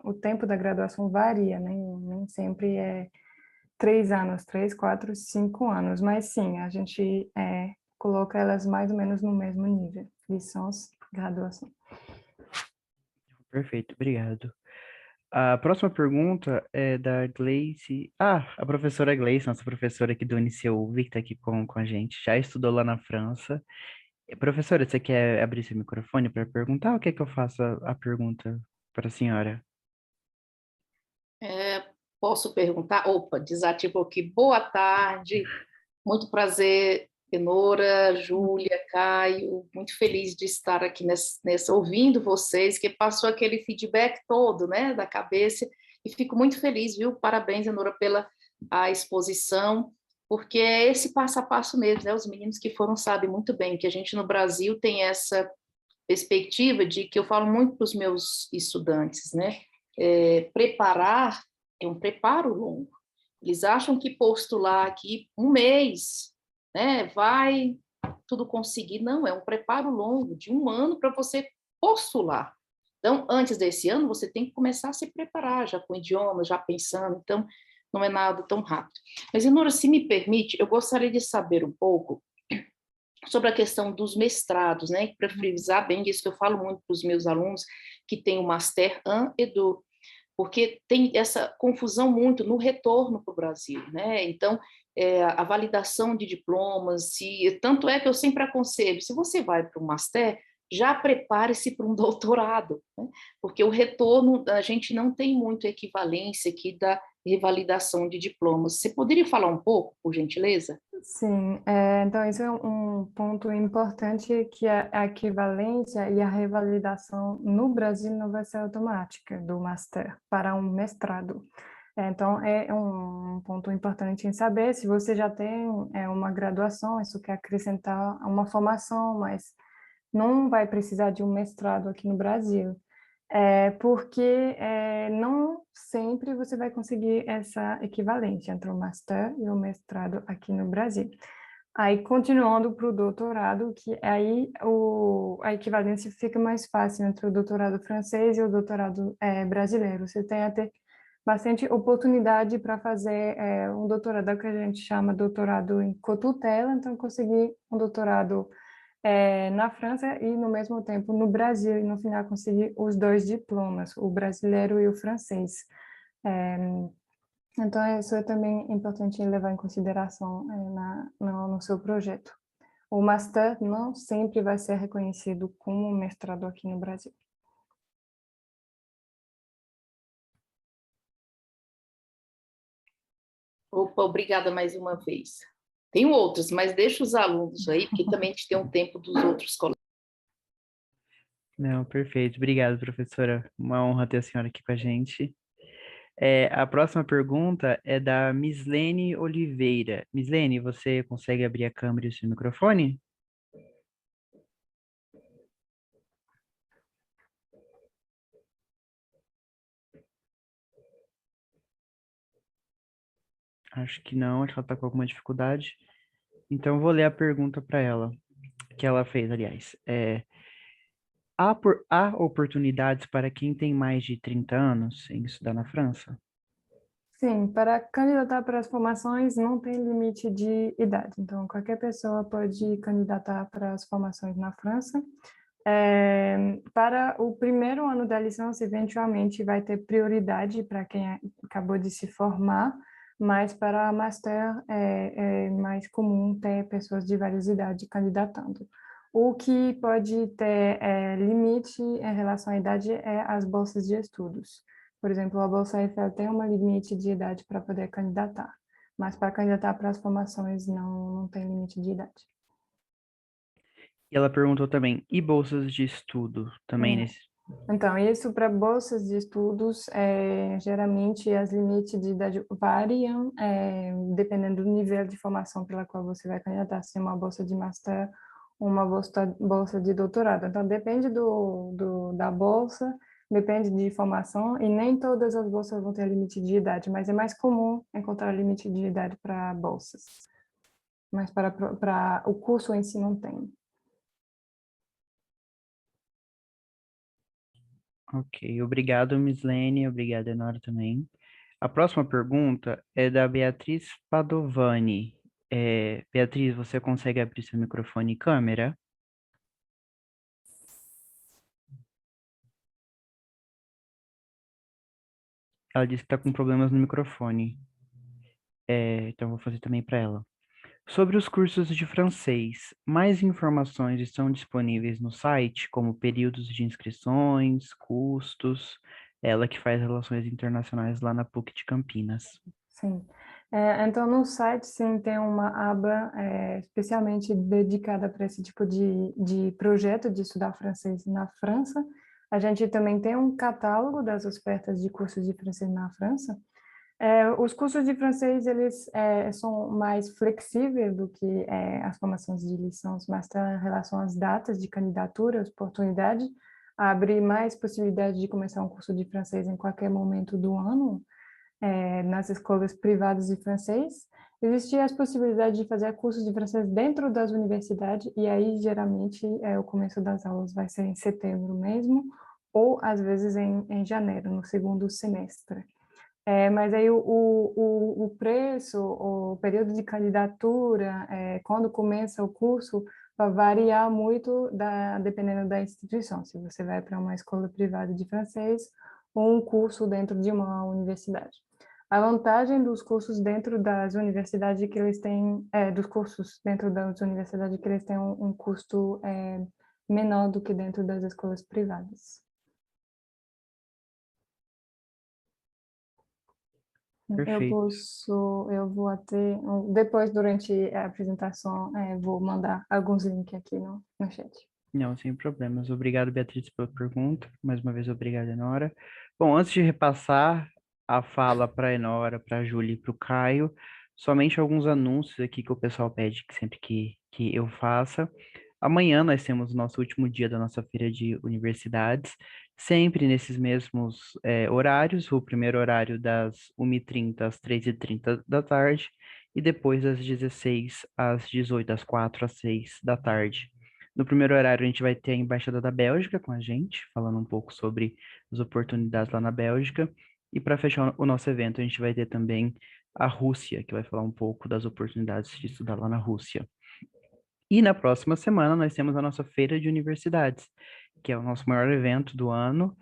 o tempo da graduação varia, né? Nem sempre é 3 anos, 3, 4, 5 anos, mas sim, a gente coloca elas mais ou menos no mesmo nível, licença, graduação. Perfeito, obrigado. A próxima pergunta é da Gleice. Ah, a professora Gleice, nossa professora aqui do UniceuV, que está aqui com a gente, já estudou lá na França. Professora, você quer abrir seu microfone para perguntar ou quer que eu faça a pergunta para a senhora? Posso perguntar? Opa, desativou aqui. Boa tarde, muito prazer, Tenora, Júlia, Caio, muito feliz de estar aqui ouvindo vocês, que passou aquele feedback todo, né, da cabeça, e fico muito feliz, viu? Parabéns, Tenora, pela a exposição, porque é esse passo a passo mesmo, né? Os meninos que foram sabem muito bem que a gente no Brasil tem essa perspectiva de que eu falo muito para os meus estudantes, né? Preparar é um preparo longo. Eles acham que postular aqui um mês, né, vai tudo conseguir. Não, é um preparo longo, de um ano para você postular. Então, antes desse ano, você tem que começar a se preparar, já com idiomas, já pensando. Então, não é nada tão rápido. Mas, Inora, se me permite, eu gostaria de saber um pouco sobre a questão dos mestrados, né? Para frisar bem disso que eu falo muito para os meus alunos que têm o Master 1 e 2. porque tem essa confusão muito no retorno para o Brasil, né? Então, a validação de diplomas, tanto é que eu sempre aconselho, se você vai para o master, já prepare-se para um doutorado, né? Porque o retorno, a gente não tem muito equivalência aqui da revalidação de diplomas. Você poderia falar um pouco, por gentileza? Sim, então isso é um ponto importante que a equivalência e a revalidação no Brasil não vai ser automática do master para um mestrado. Então, é um ponto importante em saber se você já tem uma graduação, isso quer acrescentar uma formação, mas não vai precisar de um mestrado aqui no Brasil. Porque não sempre você vai conseguir essa equivalência entre o master e o mestrado aqui no Brasil. Aí, continuando para o doutorado, que aí a equivalência fica mais fácil entre o doutorado francês e o doutorado brasileiro. Você tem até bastante oportunidade para fazer um doutorado que a gente chama doutorado em cotutela, então conseguir um doutorado na França e, no mesmo tempo, no Brasil, e no final conseguir os dois diplomas, o brasileiro e o francês. É, então, isso é também importante levar em consideração no seu projeto. O master não sempre vai ser reconhecido como mestrado aqui no Brasil. Opa, obrigada mais uma vez. Tenho outros, mas deixa os alunos aí, porque também a gente tem um tempo dos outros colegas. Não, perfeito. Obrigado, professora. Uma honra ter a senhora aqui com a gente. A próxima pergunta é da Mislene Oliveira. Mislene, você consegue abrir a câmera e o seu microfone? Acho que não, acho que ela está com alguma dificuldade. Então, eu vou ler a pergunta para ela, que ela fez, aliás. Há oportunidades para quem tem mais de 30 anos em estudar na França? Sim, para candidatar para as formações não tem limite de idade, então qualquer pessoa pode candidatar para as formações na França. Para o primeiro ano da licença, eventualmente vai ter prioridade para quem acabou de se formar, mas para a master é mais comum ter pessoas de várias idades candidatando. O que pode ter limite em relação à idade é as bolsas de estudos. Por exemplo, a Bolsa Eiffel tem um limite de idade para poder candidatar, mas para candidatar para as formações não tem limite de idade. E ela perguntou também, e bolsas de estudo também nesse? Então, isso para bolsas de estudos, geralmente as limites de idade variam, dependendo do nível de formação pela qual você vai candidatar, se é uma bolsa de master ou uma bolsa de doutorado. Então, depende da bolsa, depende de formação, e nem todas as bolsas vão ter limite de idade, mas é mais comum encontrar limite de idade para bolsas. Mas para o curso em si não tem. Ok, obrigado, Mislene, obrigado, Enora, também. A próxima pergunta é da Beatriz Padovani. Beatriz, você consegue abrir seu microfone e câmera? Ela disse que está com problemas no microfone. Então, vou fazer também para ela. Sobre os cursos de francês, mais informações estão disponíveis no site, como períodos de inscrições, custos. Ela que faz relações internacionais lá na PUC de Campinas. Sim. Então, no site, sim, tem uma aba especialmente dedicada para esse tipo de projeto de estudar francês na França. A gente também tem um catálogo das ofertas de cursos de francês na França. Os cursos de francês, eles são mais flexíveis do que as formações de licença, mas em relação às datas de candidatura, as oportunidades, abre mais possibilidade de começar um curso de francês em qualquer momento do ano, nas escolas privadas de francês. Existia as possibilidades de fazer cursos de francês dentro das universidades, e aí, geralmente, o começo das aulas vai ser em setembro mesmo, ou, às vezes, em janeiro, no segundo semestre. Mas aí o preço, o período de candidatura, quando começa o curso, vai variar muito dependendo da instituição. Se você vai para uma escola privada de francês ou um curso dentro de uma universidade. A vantagem dos cursos dentro das universidades é que eles têm, dos cursos dentro das universidades é que eles têm um custo menor do que dentro das escolas privadas. Perfeito. Eu vou até, depois, durante a apresentação, vou mandar alguns links aqui no chat. Não, sem problemas. Obrigado, Beatriz, pela pergunta. Mais uma vez, obrigado, Enora. Bom, antes de repassar a fala para a Enora, para a Júlia e para o Caio, somente alguns anúncios aqui que o pessoal pede que sempre que eu faça. Amanhã nós temos o nosso último dia da nossa feira de universidades, sempre nesses mesmos horários, o primeiro horário das 1h30 às 3h30 da tarde, e depois das 16 às 18, das 4 às 6 da tarde. No primeiro horário, a gente vai ter a Embaixada da Bélgica com a gente, falando um pouco sobre as oportunidades lá na Bélgica. E para fechar o nosso evento, a gente vai ter também a Rússia, que vai falar um pouco das oportunidades de estudar lá na Rússia. E na próxima semana, nós temos a nossa Feira de Universidades, que é o nosso maior evento do ano.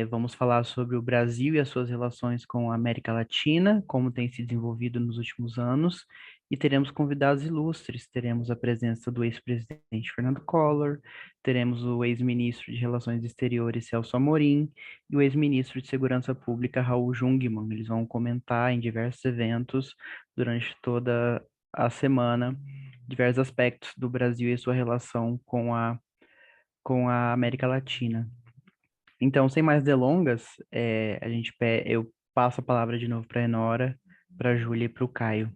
Vamos falar sobre o Brasil e as suas relações com a América Latina, como tem se desenvolvido nos últimos anos, e teremos convidados ilustres, teremos a presença do ex-presidente Fernando Collor, teremos o ex-ministro de Relações Exteriores Celso Amorim e o ex-ministro de Segurança Pública Raul Jungmann. Eles vão comentar em diversos eventos durante toda a semana diversos aspectos do Brasil e sua relação com a América Latina. Então, sem mais delongas, eu passo a palavra de novo para a Enora, para a Júlia e para o Caio.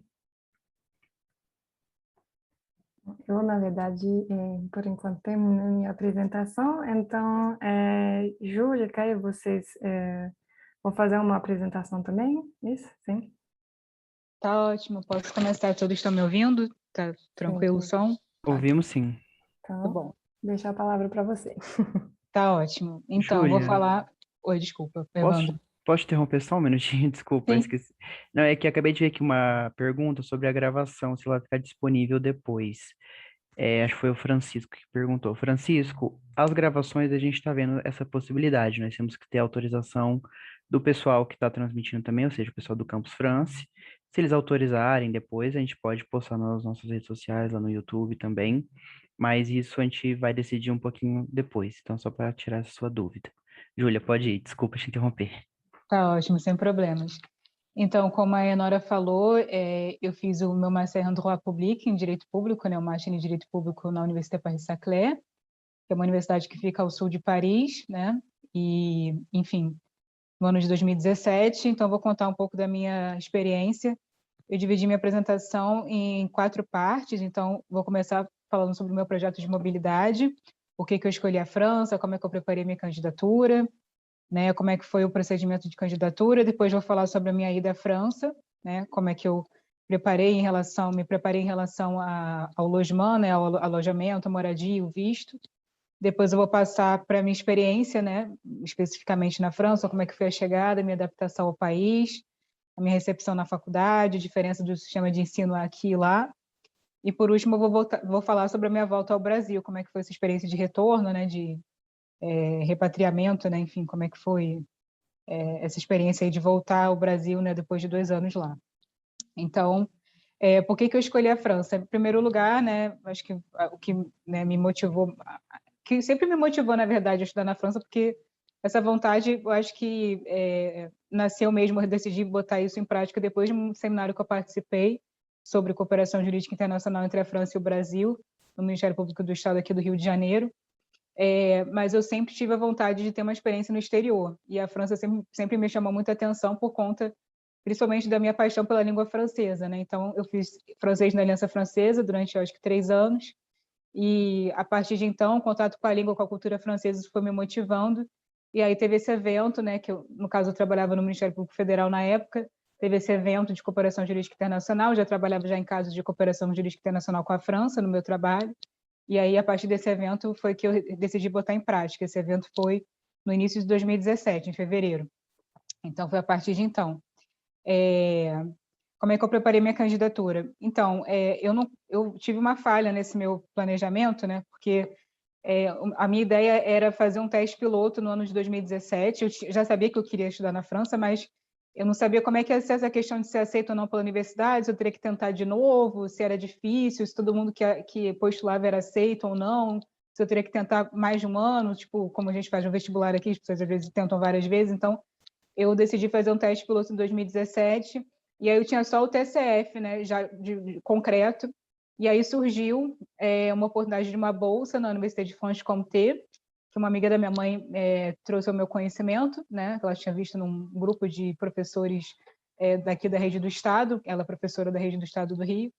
Eu, na verdade, por enquanto, terminei minha apresentação, então, Júlia, Caio, vocês vão fazer uma apresentação também? Isso? Sim? Tá ótimo, posso começar. Todos estão me ouvindo? Tá tranquilo o Sim. som? Ouvimos sim. Tá Então, bom. deixar a palavra para você. Tá ótimo. Então, vou Júlia, falar. Oi, desculpa, posso, Evandro. posso interromper só um minutinho? Desculpa, eu Sim. esqueci. Não, é que acabei de ver aqui uma pergunta sobre a gravação, se ela vai ficar disponível depois. Acho que foi o Francisco que perguntou. Francisco, as gravações a gente está vendo essa possibilidade. Nós temos que ter autorização do pessoal que está transmitindo também, ou seja, o pessoal do Campus France. Se eles autorizarem depois, a gente pode postar nas nossas redes sociais, lá no YouTube também. Mas isso a gente vai decidir um pouquinho depois. Então, só para tirar essa sua dúvida. Júlia, pode ir. Desculpa te interromper. Tá ótimo, sem problemas. Então, como a Enora falou, eu fiz o meu Master em Droit Public, em Direito Público, né, o Master em Direito Público na Université Paris-Saclay, que é uma universidade que fica ao sul de Paris, né? E, enfim, no ano de 2017. Então, vou contar um pouco da minha experiência. Eu dividi minha apresentação em 4 partes, então vou começar falando sobre o meu projeto de mobilidade, por que eu escolhi a França, como é que eu preparei minha candidatura, né, como é que foi o procedimento de candidatura, depois vou falar sobre a minha ida à França, né, como é que eu me preparei em relação ao logement, né, ao alojamento, a moradia, o visto. Depois eu vou passar para a minha experiência, né, especificamente na França, como é que foi a chegada, a minha adaptação ao país, a minha recepção na faculdade, a diferença do sistema de ensino aqui e lá. E, por último, eu vou falar sobre a minha volta ao Brasil, como é que foi essa experiência de retorno, né, de repatriamento, né, enfim, como é que foi essa experiência aí de voltar ao Brasil, né, depois de 2 anos lá. Então, por que eu escolhi a França? Em primeiro lugar, né, acho que o que, né, me motivou, que sempre me motivou, na verdade, a estudar na França, porque essa vontade, eu acho que nasceu mesmo, eu decidi botar isso em prática depois de um seminário que eu participei sobre cooperação jurídica internacional entre a França e o Brasil, no Ministério Público do Estado aqui do Rio de Janeiro. Mas eu sempre tive a vontade de ter uma experiência no exterior, e a França sempre me chamou muita atenção por conta, principalmente, da minha paixão pela língua francesa, né? Então, eu fiz francês na Aliança Francesa durante, acho que, 3 anos, e a partir de então, o contato com a língua, com a cultura francesa foi me motivando. E aí teve esse evento, né, que eu, no caso, eu trabalhava no Ministério Público Federal na época, teve esse evento de cooperação jurídica internacional, eu já trabalhava já em casos de cooperação jurídica internacional com a França no meu trabalho. E aí, a partir desse evento, foi que eu decidi botar em prática. Esse evento foi no início de 2017, em fevereiro. Então, foi a partir de então. Como é que eu preparei minha candidatura? Então, eu tive uma falha nesse meu planejamento, né? Porque A minha ideia era fazer um teste piloto no ano de 2017. Eu já sabia que eu queria estudar na França, mas eu não sabia como é que ia ser essa questão de ser aceito ou não pela universidade, se eu teria que tentar de novo, se era difícil, se todo mundo que postulava era aceito ou não, se eu teria que tentar mais de um ano, tipo, como a gente faz no vestibular aqui, as pessoas às vezes tentam várias vezes. Então, eu decidi fazer um teste piloto em 2017, e aí eu tinha só o TCF, né, já de concreto, e aí surgiu uma oportunidade de uma bolsa na Université de Franche-Comté, que uma amiga da minha mãe trouxe ao meu conhecimento, né, que ela tinha visto num grupo de professores daqui da Rede do Estado, ela é professora da Rede do Estado do Rio,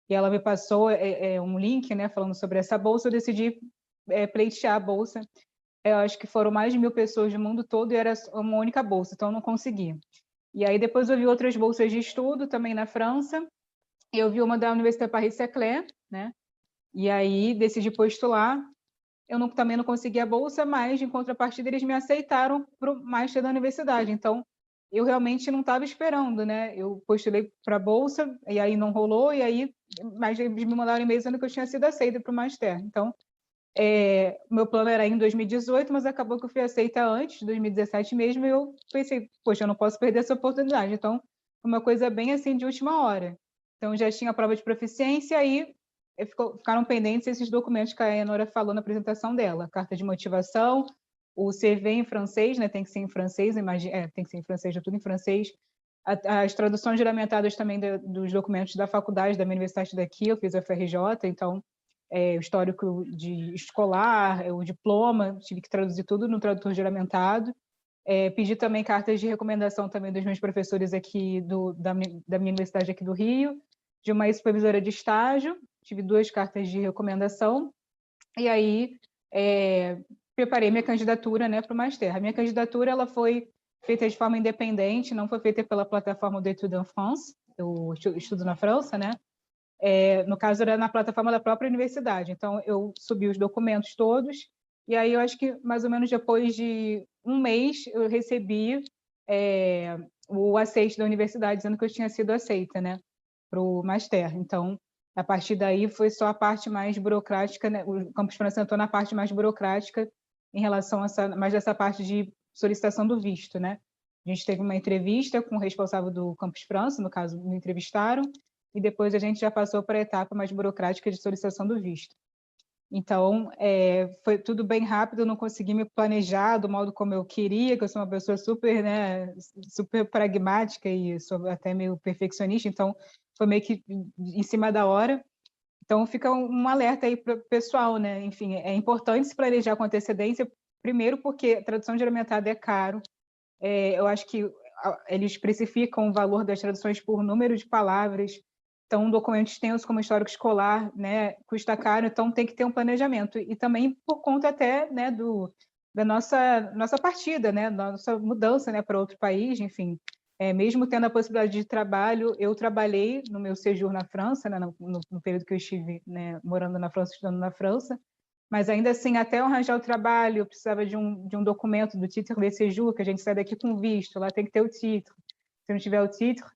e ela me passou um link, né, falando sobre essa bolsa. Eu decidi pleitear a bolsa. Eu acho que foram mais de 1.000 pessoas do mundo todo e era uma única bolsa, então eu não consegui. E aí depois eu vi outras bolsas de estudo também na França. Eu vi uma da Université Paris-Saclay, né? E aí decidi postular. Eu também não consegui a bolsa, mas em contrapartida eles me aceitaram para o master da universidade. Então eu realmente não estava esperando, né? Eu postulei para a bolsa e aí não rolou, e aí mas eles me mandaram um e-mail dizendo que eu tinha sido aceita para o master. Então meu plano era ir em 2018, mas acabou que eu fui aceita antes, 2017 mesmo, e eu pensei, poxa, eu não posso perder essa oportunidade. Então, uma coisa bem assim de última hora. Então, já tinha a prova de proficiência, aí ficaram pendentes esses documentos que a Enora falou na apresentação dela, carta de motivação, o CV em francês, né, tem que ser em francês, tem que ser em francês, é tudo em francês, as traduções juramentadas também dos documentos da faculdade, da minha universidade daqui, eu fiz a FRJ, então o histórico de escolar, o diploma, tive que traduzir tudo no tradutor juramentado. Pedi também cartas de recomendação também dos meus professores aqui da minha universidade aqui do Rio, de uma supervisora de estágio, tive 2 cartas de recomendação, e aí preparei minha candidatura, né, para o master. A minha candidatura ela foi feita de forma independente, não foi feita pela plataforma do Études en France, eu estudo na França, né? No caso, era na plataforma da própria universidade. Então, eu subi os documentos todos, e aí eu acho que mais ou menos depois de um mês eu recebi o aceite da universidade dizendo que eu tinha sido aceita, né, para o master. Então, a partir daí foi só a parte mais burocrática, né? O Campus França entrou na parte mais burocrática em relação a mais dessa parte de solicitação do visto, né? A gente teve uma entrevista com o responsável do Campus França, no caso, me entrevistaram, e depois a gente já passou para a etapa mais burocrática de solicitação do visto. Então, foi tudo bem rápido, eu não consegui me planejar do modo como eu queria, que eu sou uma pessoa super, né, super pragmática e sou até meio perfeccionista, então foi meio que em cima da hora. Então, fica um alerta aí para o pessoal, né? Enfim, é importante se planejar com antecedência, primeiro porque a tradução juramentada é caro, eu acho que eles especificam o valor das traduções por número de palavras, então, um documento extenso como histórico escolar, né, custa caro, então tem que ter um planejamento. E também por conta até, né, da nossa partida, né, da nossa mudança, né, para outro país, enfim. Mesmo tendo a possibilidade de trabalho, eu trabalhei no meu séjour na França, né, no período que eu estive, né, morando na França, estudando na França, mas ainda assim, até eu arranjar o trabalho, eu precisava de um documento do título de séjour, que a gente sai daqui com visto, lá tem que ter o título. Se não tiver o título,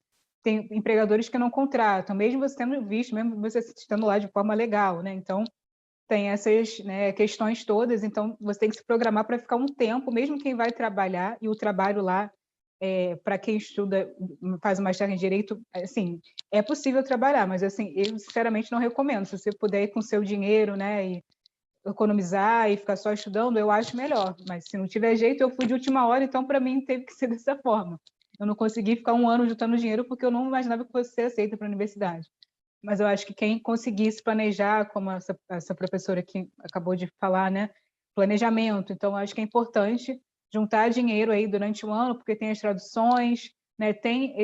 tem empregadores que não contratam, mesmo você tendo visto, mesmo você estando lá de forma legal, né? Então, tem essas, né, questões todas, então você tem que se programar para ficar um tempo, mesmo quem vai trabalhar, e o trabalho lá, para quem estuda, faz uma master em Direito, assim, é possível trabalhar, mas assim, eu sinceramente não recomendo, se você puder ir com seu dinheiro, né, e economizar e ficar só estudando, eu acho melhor, mas se não tiver jeito, eu fui de última hora, então para mim teve que ser dessa forma. Eu não consegui ficar um ano juntando dinheiro porque eu não imaginava que fosse ser aceita para a universidade. Mas eu acho que quem conseguisse planejar, como essa professora que acabou de falar, né, planejamento, então eu acho que é importante juntar dinheiro aí durante o ano, porque tem as traduções, né, tem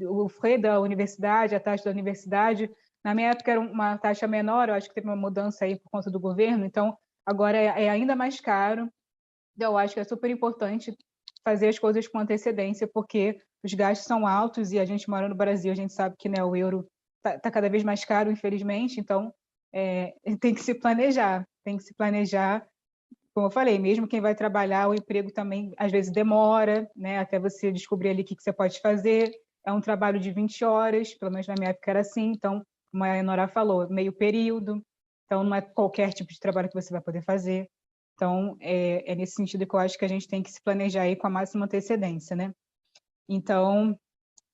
o FRE da universidade, a taxa da universidade. Na minha época era uma taxa menor, eu acho que teve uma mudança aí por conta do governo, então agora é ainda mais caro. Eu acho que é super importante fazer as coisas com antecedência, porque os gastos são altos e a gente mora no Brasil, a gente sabe que, né, o euro tá cada vez mais caro, infelizmente, então tem que se planejar, como eu falei, mesmo quem vai trabalhar, o emprego também às vezes demora, né, até você descobrir ali o que você pode fazer, é um trabalho de 20 horas, pelo menos na minha época era assim, então, como a Enora falou, meio período, Então, não é qualquer tipo de trabalho que você vai poder fazer. Então, é nesse sentido que eu acho que a gente tem que se planejar aí com a máxima antecedência, né? Então,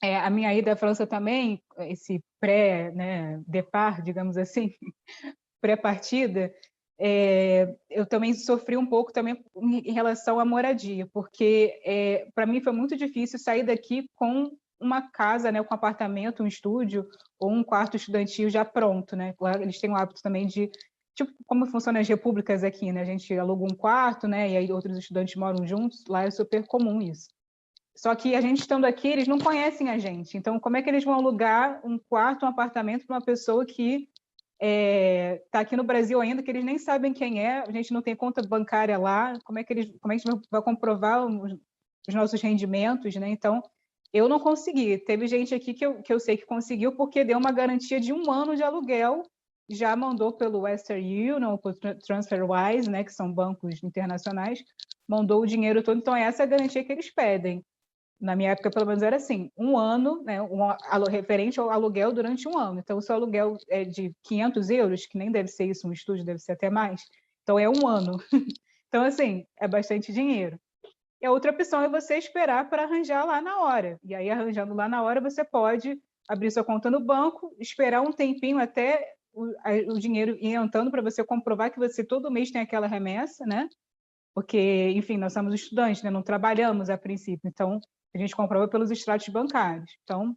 a minha ida à França também, esse pré-départ, digamos assim, pré-partida, eu também sofri um pouco também em relação à moradia, porque para mim foi muito difícil sair daqui com uma casa, né, com um apartamento, um estúdio ou um quarto estudantil já pronto, né? Lá eles têm o hábito também de, tipo, como funcionam as repúblicas aqui, né? A gente aluga um quarto, né? E aí outros estudantes moram juntos. Lá é super comum isso. Só que a gente estando aqui, eles não conhecem a gente. Então, como é que eles vão alugar um quarto, um apartamento para uma pessoa que está aqui no Brasil ainda, que eles nem sabem quem é, a gente não tem conta bancária lá, como é que a gente vai comprovar os nossos rendimentos, né? Então, eu não consegui. Teve gente aqui que eu sei que conseguiu porque deu uma garantia de 1 ano de aluguel, já mandou pelo Western Union, pelo TransferWise, né, que são bancos internacionais, mandou o dinheiro todo. Então, essa é a garantia que eles pedem. Na minha época, pelo menos, era assim, 1 ano, né, referente ao aluguel durante 1 ano. Então, se o aluguel é de 500 euros, que nem deve ser isso, um estúdio deve ser até mais, então é 1 ano. Então, assim, é bastante dinheiro. E a outra opção é você esperar para arranjar lá na hora. E aí, arranjando lá na hora, você pode abrir sua conta no banco, esperar um tempinho até o dinheiro ir entrando para você comprovar que você todo mês tem aquela remessa, né? Porque, enfim, nós somos estudantes, né? Não trabalhamos a princípio. Então, a gente comprova pelos extratos bancários. Então,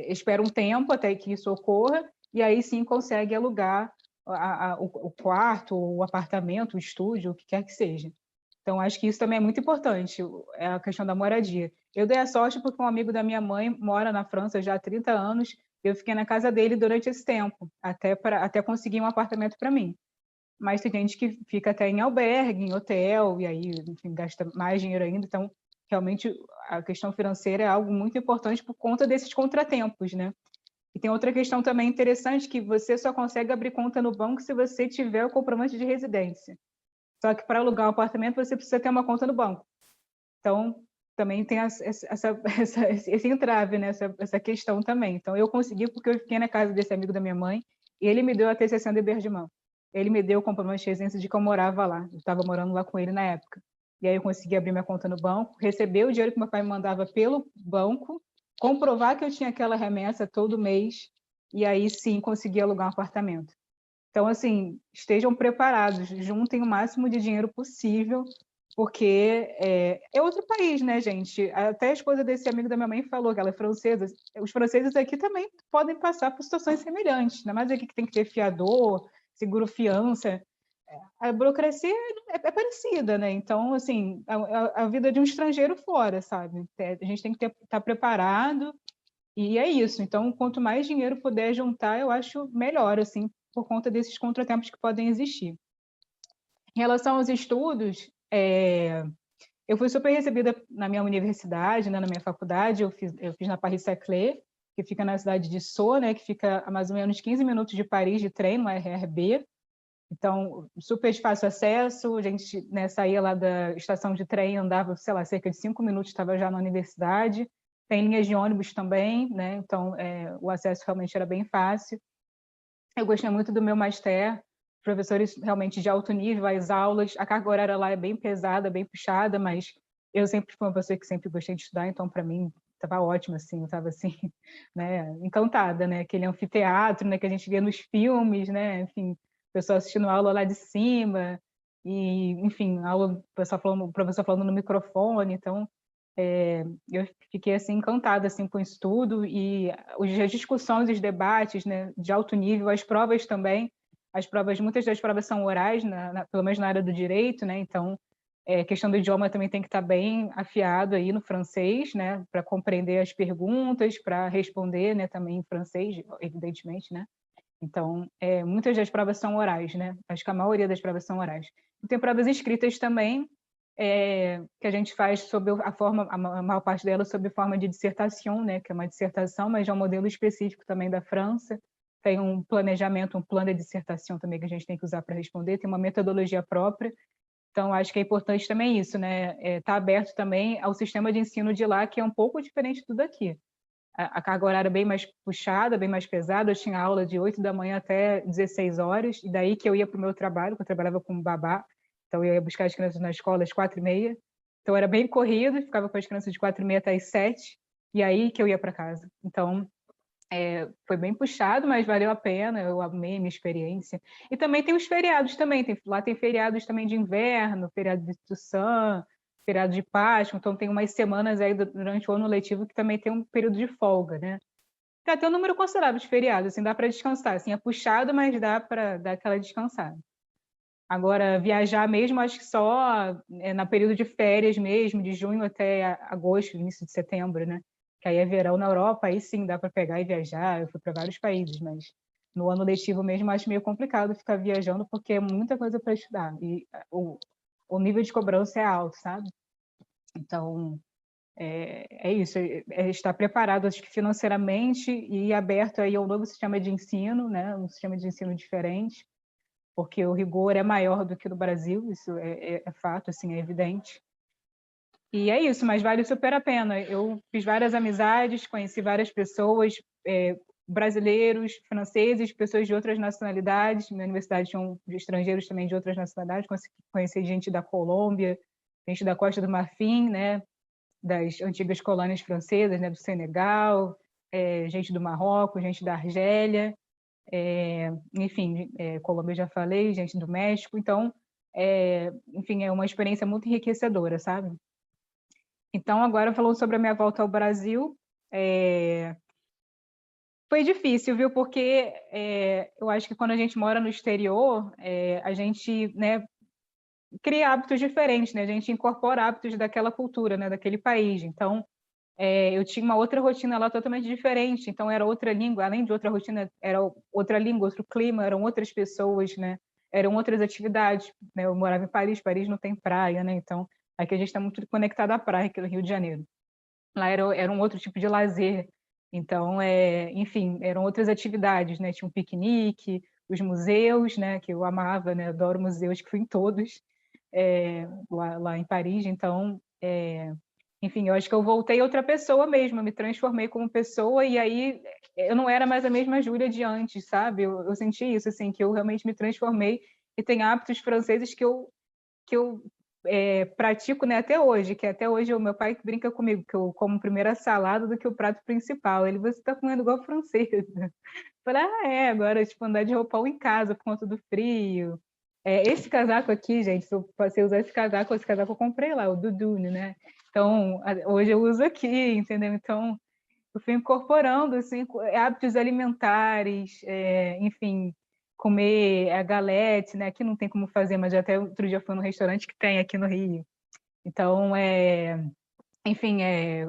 espera um tempo até que isso ocorra e aí sim consegue alugar o quarto, o apartamento, o estúdio, o que quer que seja. Então, acho que isso também é muito importante, é a questão da moradia. Eu dei a sorte porque um amigo da minha mãe mora na França já há 30 anos, eu fiquei na casa dele durante esse tempo, até conseguir um apartamento para mim. Mas tem gente que fica até em albergue, em hotel, e aí, enfim, gasta mais dinheiro ainda. Então, realmente, a questão financeira é algo muito importante por conta desses contratempos, né? E tem outra questão também interessante, que você só consegue abrir conta no banco se você tiver o comprovante de residência. Só que para alugar um apartamento, você precisa ter uma conta no banco. Então, também tem esse entrave, né? essa questão também. Então, eu consegui porque eu fiquei na casa desse amigo da minha mãe e ele me deu a TCC de Bergman. Ele me deu o comprovante de residência de que eu morava lá. Eu estava morando lá com ele na época. E aí eu consegui abrir minha conta no banco, receber o dinheiro que meu pai me mandava pelo banco, comprovar que eu tinha aquela remessa todo mês e aí sim conseguir alugar um apartamento. Então, assim, estejam preparados, juntem o máximo de dinheiro possível, porque é outro país, né, gente? Até a esposa desse amigo da minha mãe falou que ela é francesa. Os franceses aqui também podem passar por situações semelhantes, ainda mais aqui que tem que ter fiador, seguro fiança. A burocracia é parecida, né? Então, assim, a vida de um estrangeiro fora, sabe? A gente tem que estar preparado e é isso. Então, quanto mais dinheiro puder juntar, eu acho melhor, assim, por conta desses contratempos que podem existir. Em relação aos estudos, eu fui super recebida na minha universidade, né, na minha faculdade. Eu fiz na Paris-Saclay, que fica na cidade de Sceaux, né, que fica a mais ou menos 15 minutos de Paris de trem, no RER-B. Então, super de fácil acesso. A gente, né, saía lá da estação de trem, andava, sei lá, cerca de 5 minutos, estava já na universidade. Tem linhas de ônibus também, né? Então, o acesso realmente era bem fácil. Eu gostei muito do meu master, professores realmente de alto nível, as aulas, a carga horária lá é bem pesada, bem puxada, mas eu sempre fui uma pessoa que sempre gostei de estudar, então para mim estava ótimo, assim, eu estava assim, né, encantada, né, aquele anfiteatro, né, que a gente vê nos filmes, né, enfim, o pessoal assistindo a aula lá de cima, e, enfim, aula, o professor falando no microfone, então eu fiquei assim encantada assim com o estudo e as discussões, os debates, né, de alto nível, as provas também. Muitas das provas são orais, pelo menos na área do direito, né? Então, questão do idioma também tem que estar bem afiado aí no francês, né, para compreender as perguntas, para responder, né, também em francês, evidentemente, né? Então, muitas das provas são orais, né? Acho que a maioria das provas são orais. E tem provas escritas também, que a gente faz sob a maior parte delas sob forma de dissertação, né? Que é uma dissertação, mas é um modelo específico também da França. Tem um planejamento, um plano de dissertação também que a gente tem que usar para responder, tem uma metodologia própria. Então, acho que é importante também isso, né? Tá aberto também ao sistema de ensino de lá, que é um pouco diferente do daqui. a carga horária bem mais puxada, bem mais pesada. Eu tinha aula de 8 da manhã até 16 horas, e daí que eu ia para o meu trabalho, que eu trabalhava como babá, então eu ia buscar as crianças na escola às 4h30. Então era bem corrido, ficava com as crianças de 4h30 até as 7, e aí que eu ia para casa. Então foi bem puxado, mas valeu a pena, eu amei a minha experiência. E também tem os feriados também, lá tem feriados também de inverno, feriado de Toussaint, feriado de Páscoa, então tem umas semanas aí durante o ano letivo que também tem um período de folga, né? Tem até um número considerável de feriados, assim, dá para descansar, assim, é puxado, mas dá para dar aquela descansada. Agora, viajar mesmo, acho que só na período de férias mesmo, de junho até agosto, início de setembro, né? Que aí é verão na Europa, aí sim dá para pegar e viajar. Eu fui para vários países, mas no ano letivo mesmo acho meio complicado ficar viajando, porque é muita coisa para estudar. E o nível de cobrança é alto, sabe? Então, é isso, é estar preparado, acho que financeiramente e aberto aí ao novo sistema de ensino, né? Um sistema de ensino diferente, porque o rigor é maior do que no Brasil, isso é fato, assim, é evidente. E é isso, mas vale super a pena. Eu fiz várias amizades, conheci várias pessoas, brasileiros, franceses, pessoas de outras nacionalidades. Minha universidade tinha de estrangeiros também de outras nacionalidades. Conheci gente da Colômbia, gente da Costa do Marfim, né, das antigas colônias francesas, né, do Senegal, gente do Marrocos, gente da Argélia. Enfim, Colômbia eu já falei, gente do México, então, enfim, é uma experiência muito enriquecedora, sabe? Então, agora falando sobre a minha volta ao Brasil, foi difícil, viu? Porque eu acho que quando a gente mora no exterior, a gente, né, cria hábitos diferentes, né? A gente incorpora hábitos daquela cultura, né, daquele país. Então, eu tinha uma outra rotina lá totalmente diferente, então era outra língua, além de outra rotina, era outra língua, outro clima, eram outras pessoas, né? Eram outras atividades, né? Eu morava em Paris, Paris não tem praia, né? Então, aqui a gente está muito conectado à praia, aqui no Rio de Janeiro. Lá era um outro tipo de lazer, então, enfim, eram outras atividades, né? Tinha um piquenique, os museus, né? Que eu amava, né? Adoro museus, que fui em todos, lá em Paris, então... enfim, eu acho que eu voltei outra pessoa mesmo, eu me transformei como pessoa, e aí eu não era mais a mesma Júlia de antes, sabe? Eu senti isso, assim, que eu realmente me transformei e tenho hábitos franceses que eu pratico, né, até hoje, que até hoje o meu pai brinca comigo, que eu como primeiro a salada do que o prato principal. Ele, você está comendo igual francesa. Eu falei, agora, tipo, andar de roupão em casa por conta do frio. Esse casaco aqui, gente, se eu passei a usar esse casaco eu comprei lá, o Dudune, né? Então, hoje eu uso aqui, entendeu? Então, eu fui incorporando, assim, hábitos alimentares, enfim, comer a galete, né? Aqui não tem como fazer, mas até outro dia fui num restaurante que tem aqui no Rio. Então, enfim,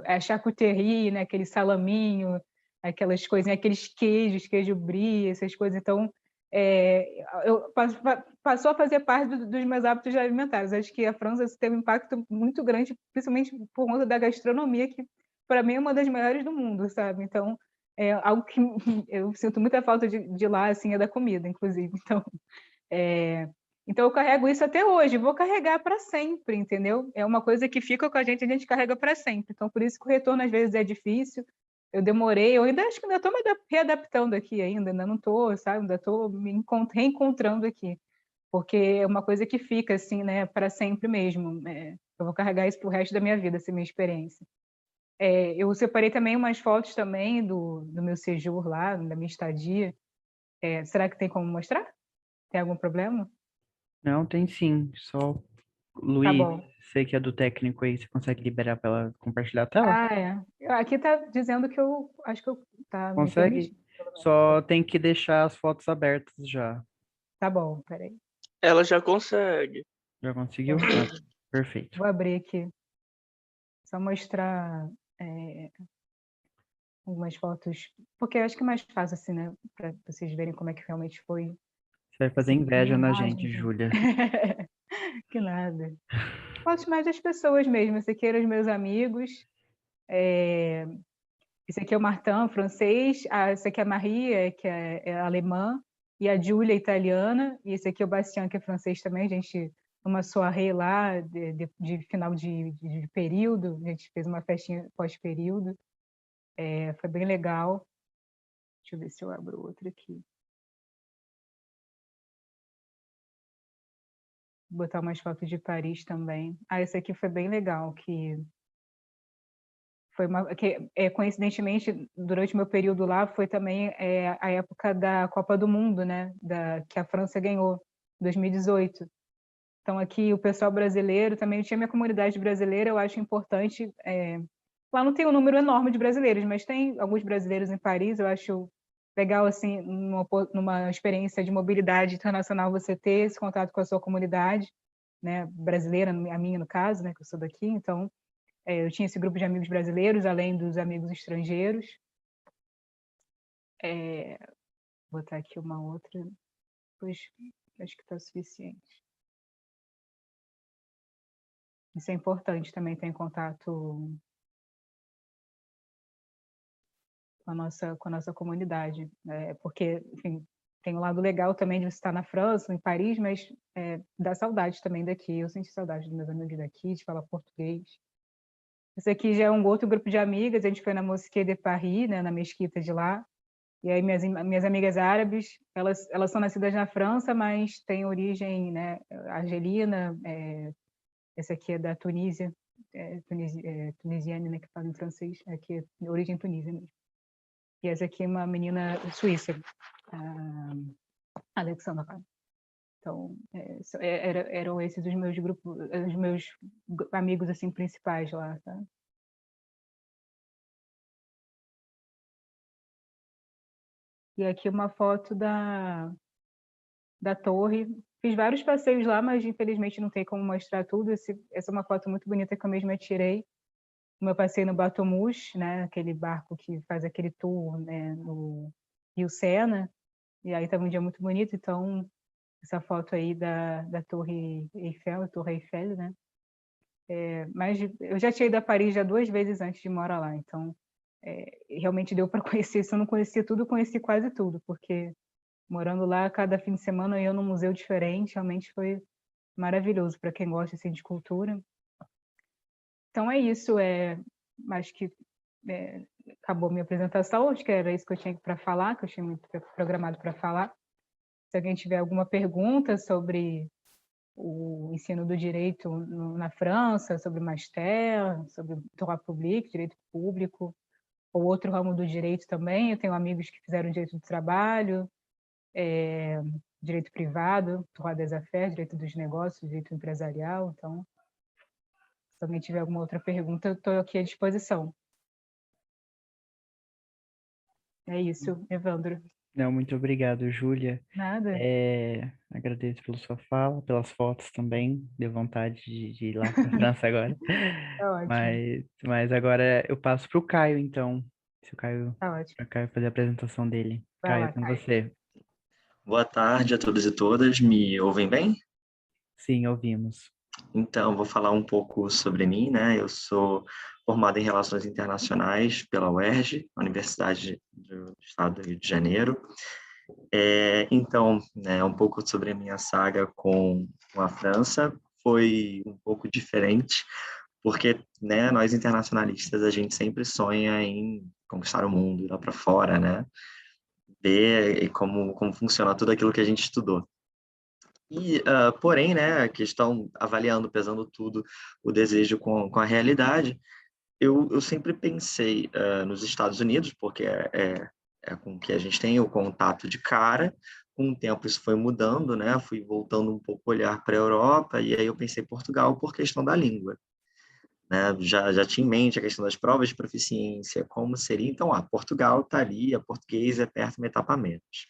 a charcuterie, né? Aquele salaminho, aquelas coisinhas, aqueles queijos, queijo brie, essas coisas. Então, passou a fazer parte dos meus hábitos alimentares. Acho que a França teve um impacto muito grande, principalmente por conta da gastronomia, que para mim é uma das melhores do mundo, sabe? Então, algo que eu sinto muita falta de lá, assim, é da comida, inclusive. Então eu carrego isso até hoje, vou carregar para sempre, entendeu? É uma coisa que fica com a gente carrega para sempre. Então, por isso que o retorno às vezes é difícil. Eu demorei, eu ainda acho que ainda estou me readaptando aqui ainda não estou, sabe? Ainda estou me reencontrando aqui, porque é uma coisa que fica assim, né, para sempre mesmo. Eu vou carregar isso pro resto da minha vida, essa minha experiência. Eu separei também umas fotos também do meu séjour lá, da minha estadia. Será que tem como mostrar? Tem algum problema? Não, tem sim. Só, Tá Luiz, bom. sei que é do técnico aí, você consegue liberar para ela compartilhar a tela? Aqui tá dizendo que eu acho que eu tá me Consegue? permitindo, pelo menos. Só tem que deixar as fotos abertas já. Tá bom, peraí. Ela já consegue. Já conseguiu? Ah, Consegui. perfeito. Vou abrir aqui, só mostrar é, algumas fotos, porque eu acho que é mais fácil assim, né, para vocês verem como é que realmente foi. Você vai fazer Assim, em inveja na gente, imagens, né? Júlia. Que nada. Fotos mais das pessoas mesmo. Esse aqui eram os meus amigos. Esse aqui é o Martin, francês. Esse aqui é a Marie, que é alemã. E a Giulia, italiana. E esse aqui é o Bastien, que é francês também. A gente, numa soirée lá, de final de período, a gente fez uma festinha pós-período. Foi bem legal. Deixa eu ver se eu abro outro aqui. Vou botar umas fotos de Paris também. Esse aqui foi bem legal, que foi coincidentemente, durante o meu período lá, foi também a época da Copa do Mundo, né? Que a França ganhou, 2018. Então, aqui, o pessoal brasileiro, também tinha minha comunidade brasileira, eu acho importante. Lá não tem um número enorme de brasileiros, mas tem alguns brasileiros em Paris, eu acho legal, assim, numa experiência de mobilidade internacional, você ter esse contato com a sua comunidade, né, brasileira, a minha no caso, né, que eu sou daqui, então eu tinha esse grupo de amigos brasileiros, além dos amigos estrangeiros. Vou botar aqui uma outra, pois acho que está suficiente. Isso é importante também, ter contato com a nossa comunidade, porque, enfim, tem um lado legal também de você estar na França, em Paris, mas dá saudade também daqui. Eu senti saudade dos meus amigos daqui, de falar português. Esse aqui já é um outro grupo de amigas, a gente foi na Mosquée de Paris, né, na mesquita de lá, e aí minhas amigas árabes, elas são nascidas na França, mas têm origem, né, argelina, esse aqui é da Tunísia, tunisiana, né, que fala em francês, aqui é de origem tunísia mesmo. E essa aqui é uma menina suíça, a Alexandra. Então, eram esses os meus grupos, os meus amigos assim principais lá, tá? E aqui uma foto da torre. Fiz vários passeios lá, mas infelizmente não tem como mostrar tudo. Essa é uma foto muito bonita que eu mesma tirei. O meu passeio no Bateau Mouche, né, aquele barco que faz aquele tour, né, no Rio Sena. E aí estava um dia muito bonito, então essa foto aí da Torre Eiffel, né? Mas eu já tinha ido a Paris já 2 vezes antes de morar lá, então realmente deu para conhecer. Se eu não conhecia tudo, eu conheci quase tudo, porque morando lá, cada fim de semana eu ia num museu diferente, realmente foi maravilhoso para quem gosta assim, de cultura. Então é isso, acho que acabou minha apresentação, acho que era isso que eu tinha para falar, que eu tinha muito programado para falar. Se alguém tiver alguma pergunta sobre o ensino do direito na França, sobre master, sobre droit public, direito público, ou outro ramo do direito também. Eu tenho amigos que fizeram direito do trabalho, direito privado, droit des affaires, direito dos negócios, direito empresarial. Então, se alguém tiver alguma outra pergunta, eu estou aqui à disposição. É isso, Evandro. Não, muito obrigado, Júlia. Nada. Agradeço pela sua fala, pelas fotos também. Deu vontade de ir lá para a França agora. Tá ótimo. Mas agora eu passo para o Caio, então. Se o Caio, Tá ótimo. para Caio fazer a apresentação dele. Vai Caio, lá, com Caio. você. Boa tarde a todos e todas. Me ouvem bem? Sim, ouvimos. Então, vou falar um pouco sobre mim, né? Eu sou formado em Relações Internacionais pela UERJ, Universidade do Estado do Rio de Janeiro. Então, né, um pouco sobre a minha saga com a França foi um pouco diferente, porque, né, nós internacionalistas, a gente sempre sonha em conquistar o mundo, ir lá para fora, né? Ver como funciona tudo aquilo que a gente estudou. Porém, né, a questão, avaliando, pesando tudo, o desejo com a realidade, eu sempre pensei nos Estados Unidos, porque é com que a gente tem o contato de cara. Com o tempo isso foi mudando, né? Fui voltando um pouco o olhar para a Europa, e aí eu pensei em Portugal por questão da língua. Né? Já tinha em mente a questão das provas de proficiência, como seria. Então, Portugal está ali, a português é perto, uma etapa a menos.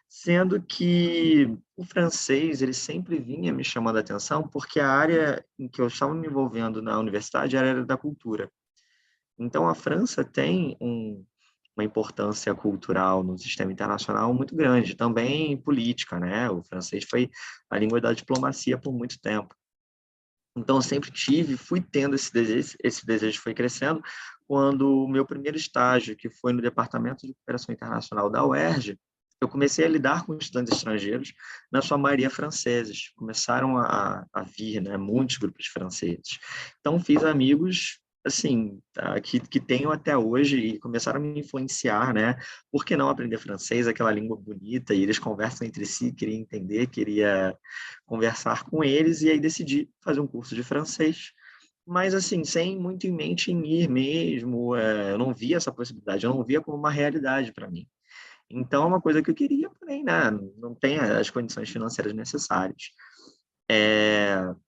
Sendo que o francês ele sempre vinha me chamando a atenção porque a área em que eu estava me envolvendo na universidade era a área da cultura. Então, a França tem uma importância cultural no sistema internacional muito grande, também política, né? O francês foi a língua da diplomacia por muito tempo. Então, eu sempre fui tendo esse desejo foi crescendo, quando o meu primeiro estágio, que foi no Departamento de Cooperação Internacional da UERJ, eu comecei a lidar com estudantes estrangeiros, na sua maioria franceses. Começaram a vir, né, muitos grupos franceses. Então, fiz amigos assim, que tenho até hoje e começaram a me influenciar, né? Por que não aprender francês, aquela língua bonita, e eles conversam entre si, queria entender, queria conversar com eles, e aí decidi fazer um curso de francês, mas assim, sem muito em mente em ir mesmo, eu não via essa possibilidade, eu não via como uma realidade para mim. Então, é uma coisa que eu queria, porém, né? Não tem as condições financeiras necessárias.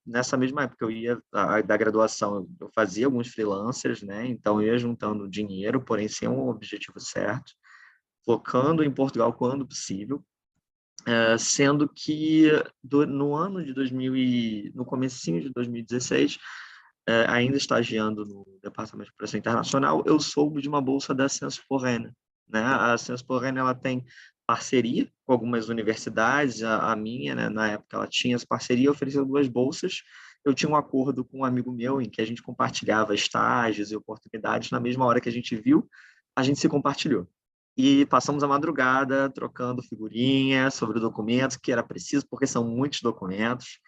Nessa mesma época eu ia da graduação, eu fazia alguns freelancers, né? Então eu ia juntando dinheiro, porém sem um objetivo certo, focando em Portugal quando possível, sendo que no ano de 2000 no comecinho de 2016, ainda estagiando no Departamento de Operação Internacional, eu soube de uma bolsa da Sciences Po Rennes, né? A Sciences Po Rennes, ela tem parceria com algumas universidades, a minha, né, na época, ela tinha essa parceria, ofereceu 2 bolsas. Eu tinha um acordo com um amigo meu em que a gente compartilhava estágios e oportunidades. Na mesma hora que a gente viu, a gente se compartilhou. E passamos a madrugada trocando figurinha sobre o documento que era preciso, porque são muitos documentos.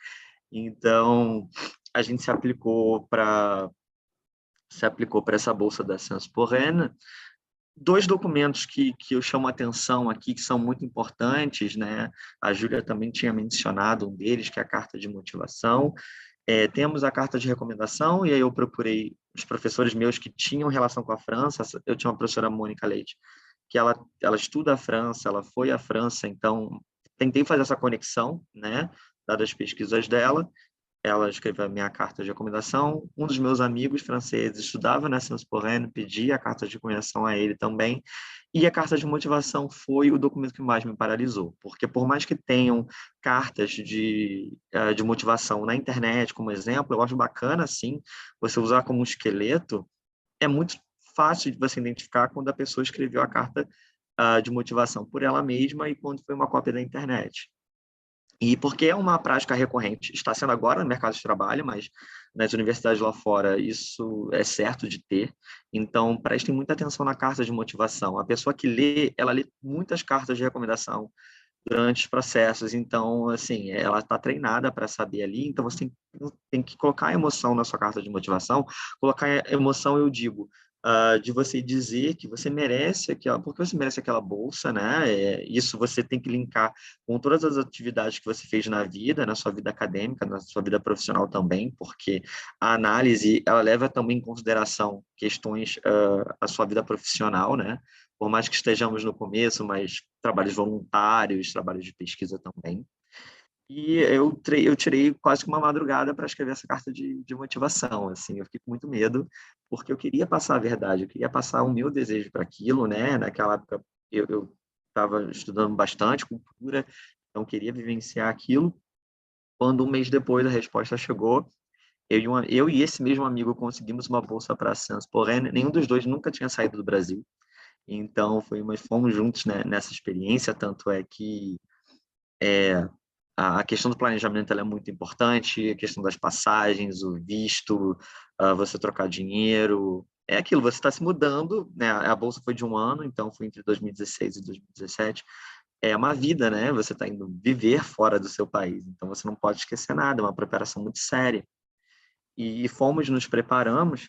Então, a gente se aplicou para essa bolsa da Sciences Po Rennes. 2 documentos que eu chamo a atenção aqui, que são muito importantes, né? A Júlia também tinha mencionado um deles, que é a carta de motivação. Temos a carta de recomendação, e aí eu procurei os professores meus que tinham relação com a França. Eu tinha uma professora, Mônica Leite, que ela estuda a França, ela foi à França, então tentei fazer essa conexão, né? Dadas as pesquisas dela. Ela escreveu a minha carta de recomendação. Um dos meus amigos franceses estudava na Sciences Po Rennes, pedi a carta de recomendação a ele também. E a carta de motivação foi o documento que mais me paralisou, porque por mais que tenham cartas de motivação na internet, como exemplo, eu acho bacana, sim, você usar como um esqueleto. É muito fácil de você identificar quando a pessoa escreveu a carta de motivação por ela mesma e quando foi uma cópia da internet. E porque é uma prática recorrente, está sendo agora no mercado de trabalho, mas nas universidades lá fora isso é certo de ter. Então, prestem muita atenção na carta de motivação. A pessoa que lê, ela lê muitas cartas de recomendação durante os processos. Então, assim, ela está treinada para saber ali. Então, você tem que colocar emoção na sua carta de motivação. Colocar emoção, eu digo, de você dizer que você merece aquela, porque você merece aquela bolsa, né? Isso você tem que linkar com todas as atividades que você fez na vida, na sua vida acadêmica, na sua vida profissional também, porque a análise, ela leva também em consideração questões, a sua vida profissional, né? Por mais que estejamos no começo, mas trabalhos voluntários, trabalhos de pesquisa também. E eu tirei quase que uma madrugada para escrever essa carta de motivação, assim, eu fiquei com muito medo, porque eu queria passar a verdade, eu queria passar o meu desejo para aquilo, né? Naquela época eu estava estudando bastante cultura, então queria vivenciar aquilo. Quando um mês depois a resposta chegou, eu e esse mesmo amigo conseguimos uma bolsa para a Sciences Po Rennes, nenhum dos dois nunca tinha saído do Brasil, então fomos juntos, né, nessa experiência, tanto é que a questão do planejamento ela é muito importante, a questão das passagens, o visto, você trocar dinheiro, é aquilo, você está se mudando, né? A bolsa foi de 1 ano, então foi entre 2016 e 2017, é uma vida, né? Você está indo viver fora do seu país, então você não pode esquecer nada, é uma preparação muito séria. E nos preparamos,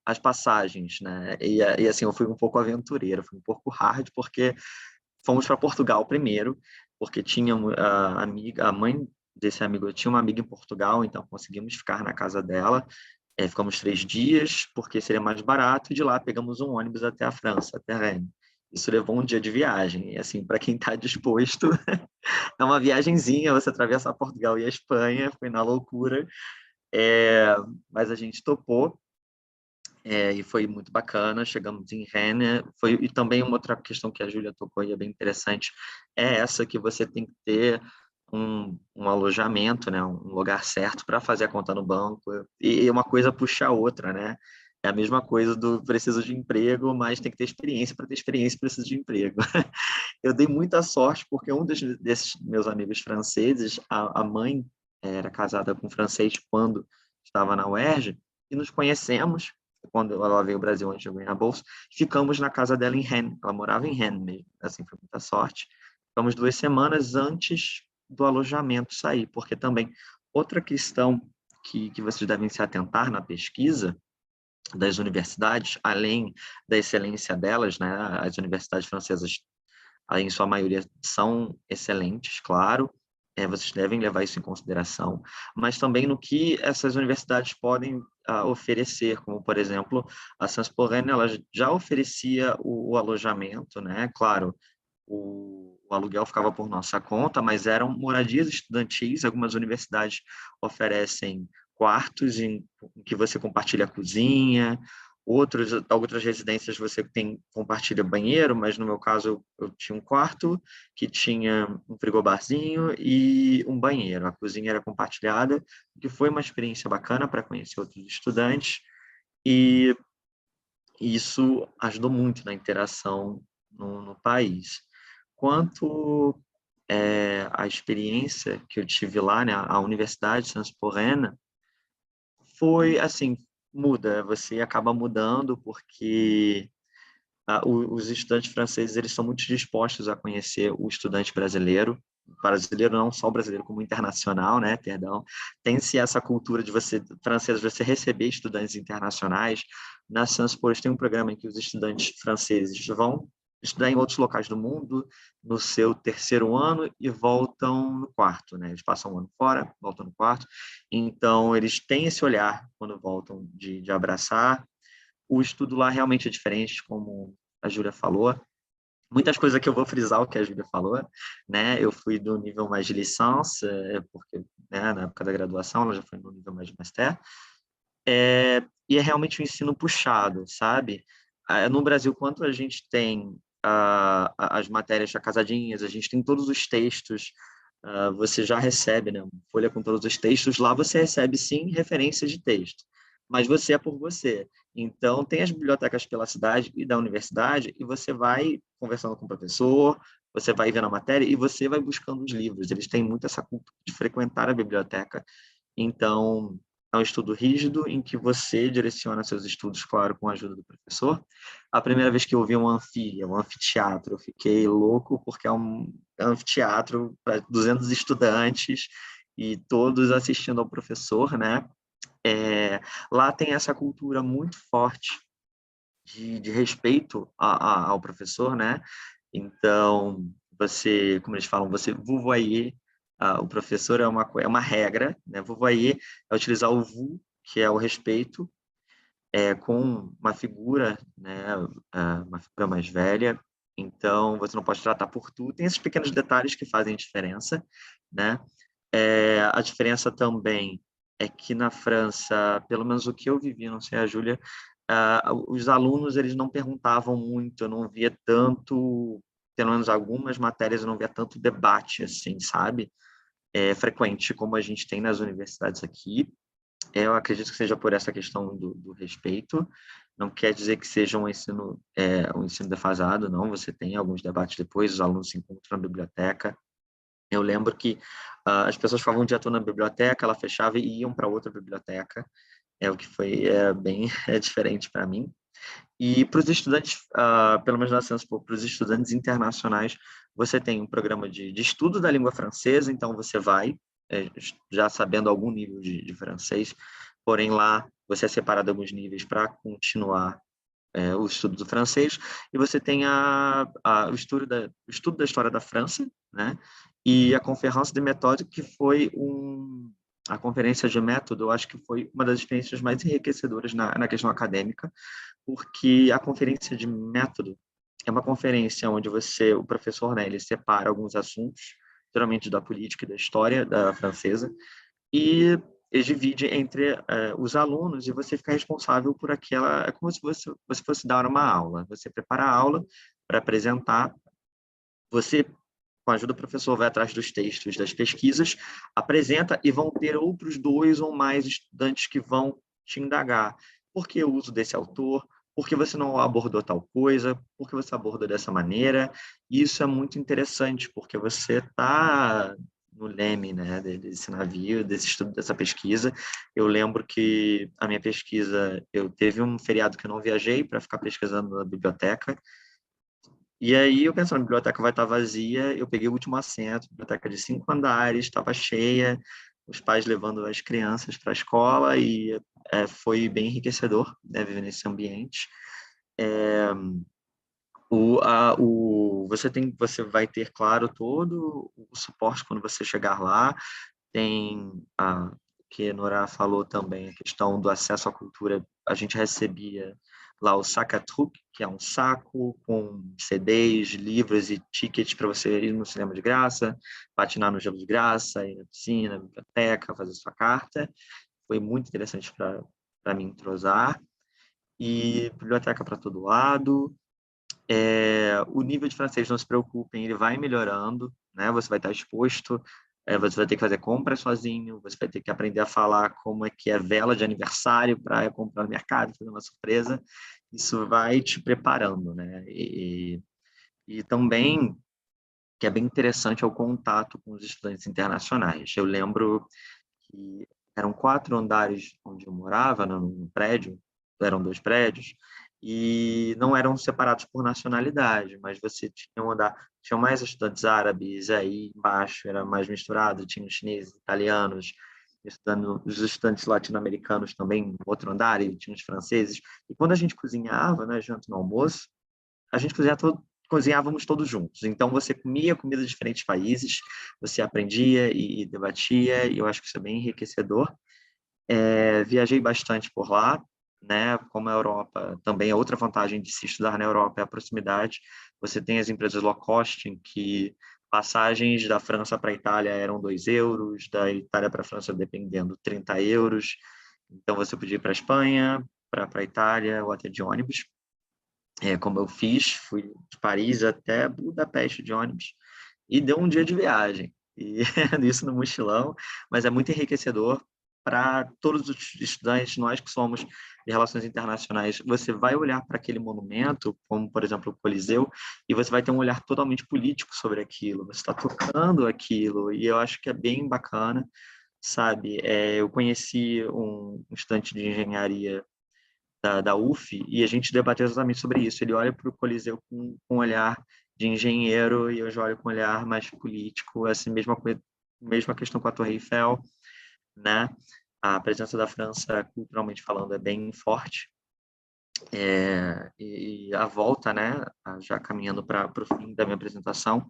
as passagens, né? E assim, eu fui um pouco aventureiro, fui um pouco hard, porque fomos para Portugal primeiro, porque tinha a mãe desse amigo, eu tinha uma amiga em Portugal, então conseguimos ficar na casa dela. Ficamos 3 dias, porque seria mais barato, e de lá pegamos um ônibus até a França, até Rennes. Isso levou 1 dia de viagem. E assim, para quem está disposto, é uma viagenzinha, você atravessa Portugal e a Espanha, foi na loucura. Mas a gente topou. E foi muito bacana, chegamos em Rennes, e também uma outra questão que a Júlia tocou e é bem interessante, é essa que você tem que ter um alojamento, né, um lugar certo para fazer a conta no banco, e uma coisa puxa a outra, né? É a mesma coisa do preciso de emprego, mas tem que ter experiência, para ter experiência precisa de emprego. Eu dei muita sorte, porque um desses meus amigos franceses, a mãe era casada com um francês quando estava na UERJ, e nos conhecemos, quando ela veio ao Brasil antes de eu ganhar a bolsa, ficamos na casa dela em Rennes, ela morava em Rennes mesmo, assim, foi muita sorte. Ficamos 2 semanas antes do alojamento sair, porque também outra questão que vocês devem se atentar na pesquisa das universidades, além da excelência delas, né? As universidades francesas, em sua maioria, são excelentes, claro, vocês devem levar isso em consideração, mas também no que essas universidades podem oferecer, como, por exemplo, a Sciences Po Rennes, ela já oferecia o alojamento, né? Claro, o aluguel ficava por nossa conta, mas eram moradias estudantis. Algumas universidades oferecem quartos em que você compartilha a cozinha, outras residências você compartilha banheiro, mas no meu caso eu tinha um quarto que tinha um frigobarzinho e um banheiro. A cozinha era compartilhada, o que foi uma experiência bacana para conhecer outros estudantes, e isso ajudou muito na interação no país. Quanto à experiência que eu tive lá, né, a Universidade de Sciences Po Rennes, foi assim, muda, você acaba mudando porque os estudantes franceses, eles são muito dispostos a conhecer o estudante brasileiro não só o brasileiro, como internacional, né, perdão. Tem-se essa cultura de francês, você receber estudantes internacionais. Na Sciences Po tem um programa em que os estudantes franceses vão estudar em outros locais do mundo no seu terceiro ano e voltam no quarto, né? Eles passam um ano fora, voltam no quarto. Então, eles têm esse olhar, quando voltam, de abraçar. O estudo lá realmente é diferente, como a Júlia falou. Muitas coisas que eu vou frisar o que a Júlia falou, né? Eu fui do nível mais de licença, porque, né, na época da graduação ela já foi no nível mais de master. E é realmente um ensino puxado, sabe? No Brasil, quanto a gente tem as matérias já casadinhas, a gente tem todos os textos, você já recebe, né, uma folha com todos os textos. Lá você recebe, sim, referências de texto, mas você é por você. Então, tem as bibliotecas pela cidade e da universidade, e você vai conversando com o professor, você vai vendo a matéria e você vai buscando os livros. Eles têm muito essa cultura de frequentar a biblioteca. Então, é um estudo rígido em que você direciona seus estudos, claro, com a ajuda do professor. A primeira vez que eu vi um anfiteatro, eu fiquei louco, porque é um anfiteatro para 200 estudantes e todos assistindo ao professor, né? Lá tem essa cultura muito forte de respeito ao professor, né? Então, você, como eles falam, você vous voyez, o professor é uma regra, né? Vous voyez é utilizar o vous, que é o respeito, com uma figura, né? Uma figura mais velha. Então, você não pode tratar por tu. Tem esses pequenos detalhes que fazem diferença, né? A diferença também é que na França, pelo menos o que eu vivi, não sei a Júlia, os alunos, eles não perguntavam muito, eu não via tanto, pelo menos algumas matérias, eu não via tanto debate, assim, sabe? Frequente, como a gente tem nas universidades aqui. Eu acredito que seja por essa questão do respeito. Não quer dizer que seja um ensino defasado, não. Você tem alguns debates depois, os alunos se encontram na biblioteca. Eu lembro que as pessoas ficavam um dia todo na biblioteca, ela fechava e iam para outra biblioteca, o que foi bem diferente para mim. E para os estudantes, pelo menos na Sciences Po, para os estudantes internacionais, você tem um programa de estudo da língua francesa, então você vai já sabendo algum nível de francês, porém lá você é separado alguns níveis para continuar o estudo do francês, e você tem o estudo da história da França, né? E a Conférence de Méthode, que foi a conferência de método, eu acho que foi uma das experiências mais enriquecedoras na questão acadêmica, porque a conferência de método é uma conferência onde o professor, né, ele separa alguns assuntos, geralmente da política e da história da francesa, e ele divide entre os alunos, e você fica responsável por aquela... É como se você fosse dar uma aula. Você prepara a aula para apresentar, você, com a ajuda do professor, vai atrás dos textos, das pesquisas, apresenta, e vão ter outros 2 ou mais estudantes que vão te indagar. Por que o uso desse autor? Por que você não abordou tal coisa? Por que você abordou dessa maneira? E isso é muito interessante, porque você está no leme, né, desse navio, desse estudo, dessa pesquisa. Eu lembro que a minha pesquisa, eu teve um feriado que eu não viajei para ficar pesquisando na biblioteca, e aí eu pensando, a biblioteca vai estar vazia, eu peguei o último assento, biblioteca de 5 andares, estava cheia, os pais levando as crianças para a escola e foi bem enriquecedor, né, viver nesse ambiente. Você vai ter, claro, todo o suporte quando você chegar lá. Tem que a Nora falou também, a questão do acesso à cultura. A gente recebia lá o Sacatruk, que é um saco com CDs, livros e tickets para você ir no cinema de graça, patinar no gelo de graça, ir na piscina, na biblioteca, fazer sua carta. Foi muito interessante para me entrosar. E biblioteca para todo lado. O nível de francês, não se preocupem, ele vai melhorando, né? Você vai estar exposto, você vai ter que fazer compras sozinho, você vai ter que aprender a falar como é que é vela de aniversário para comprar no mercado, fazer uma surpresa. Isso vai te preparando, né? E também, que é bem interessante, é o contato com os estudantes internacionais. Eu lembro que eram 4 andares onde eu morava, no prédio, eram 2 prédios, e não eram separados por nacionalidade, mas você tinha um andar, tinha mais estudantes árabes, aí embaixo era mais misturado, tinha os chineses, italianos, os estudantes latino-americanos também no outro andar, e tinha os franceses. E quando a gente cozinhava, né, janta no almoço, a gente cozinhávamos todos juntos. Então, você comia comida de diferentes países, você aprendia e debatia, e eu acho que isso é bem enriquecedor. Viajei bastante por lá, né? Como a Europa também é outra vantagem de se estudar na Europa, é a proximidade. Você tem as empresas low cost, em que passagens da França para a Itália eram 2 euros, da Itália para a França, dependendo, 30 euros. Então, você podia ir para a Espanha, para a Itália, ou até de ônibus. Como eu fiz, fui de Paris até Budapeste de ônibus e deu um dia de viagem. E isso no mochilão, mas é muito enriquecedor para todos os estudantes, nós que somos de relações internacionais. Você vai olhar para aquele monumento, como por exemplo o Coliseu, e você vai ter um olhar totalmente político sobre aquilo. Você está tocando aquilo e eu acho que é bem bacana, sabe? Eu conheci um estudante de engenharia da UF, e a gente debateu exatamente sobre isso. Ele olha para o Coliseu com um olhar de engenheiro e eu já olho com um olhar mais político, assim, mesma questão com a Torre Eiffel, né? A presença da França, culturalmente falando, é bem forte. E a volta, né, já caminhando para o fim da minha apresentação,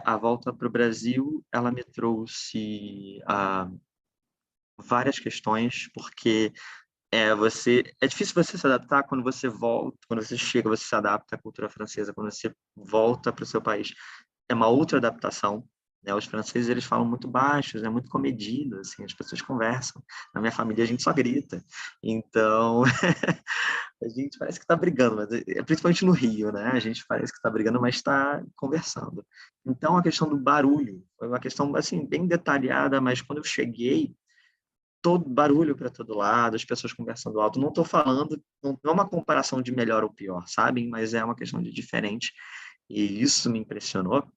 a volta para o Brasil, ela me trouxe várias questões, porque é difícil você se adaptar quando você volta, quando você chega, você se adapta à cultura francesa, quando você volta para o seu país. É uma outra adaptação, né? Os franceses, eles falam muito baixos, é muito comedido, assim, as pessoas conversam. Na minha família, a gente só grita. Então, a gente parece que está brigando, mas principalmente no Rio, né? A gente parece que está brigando, mas está conversando. Então, a questão do barulho foi uma questão, assim, bem detalhada, mas quando eu cheguei, todo barulho para todo lado, as pessoas conversando alto. Não estou falando, não é uma comparação de melhor ou pior, sabem? Mas é uma questão de diferente. E isso me impressionou.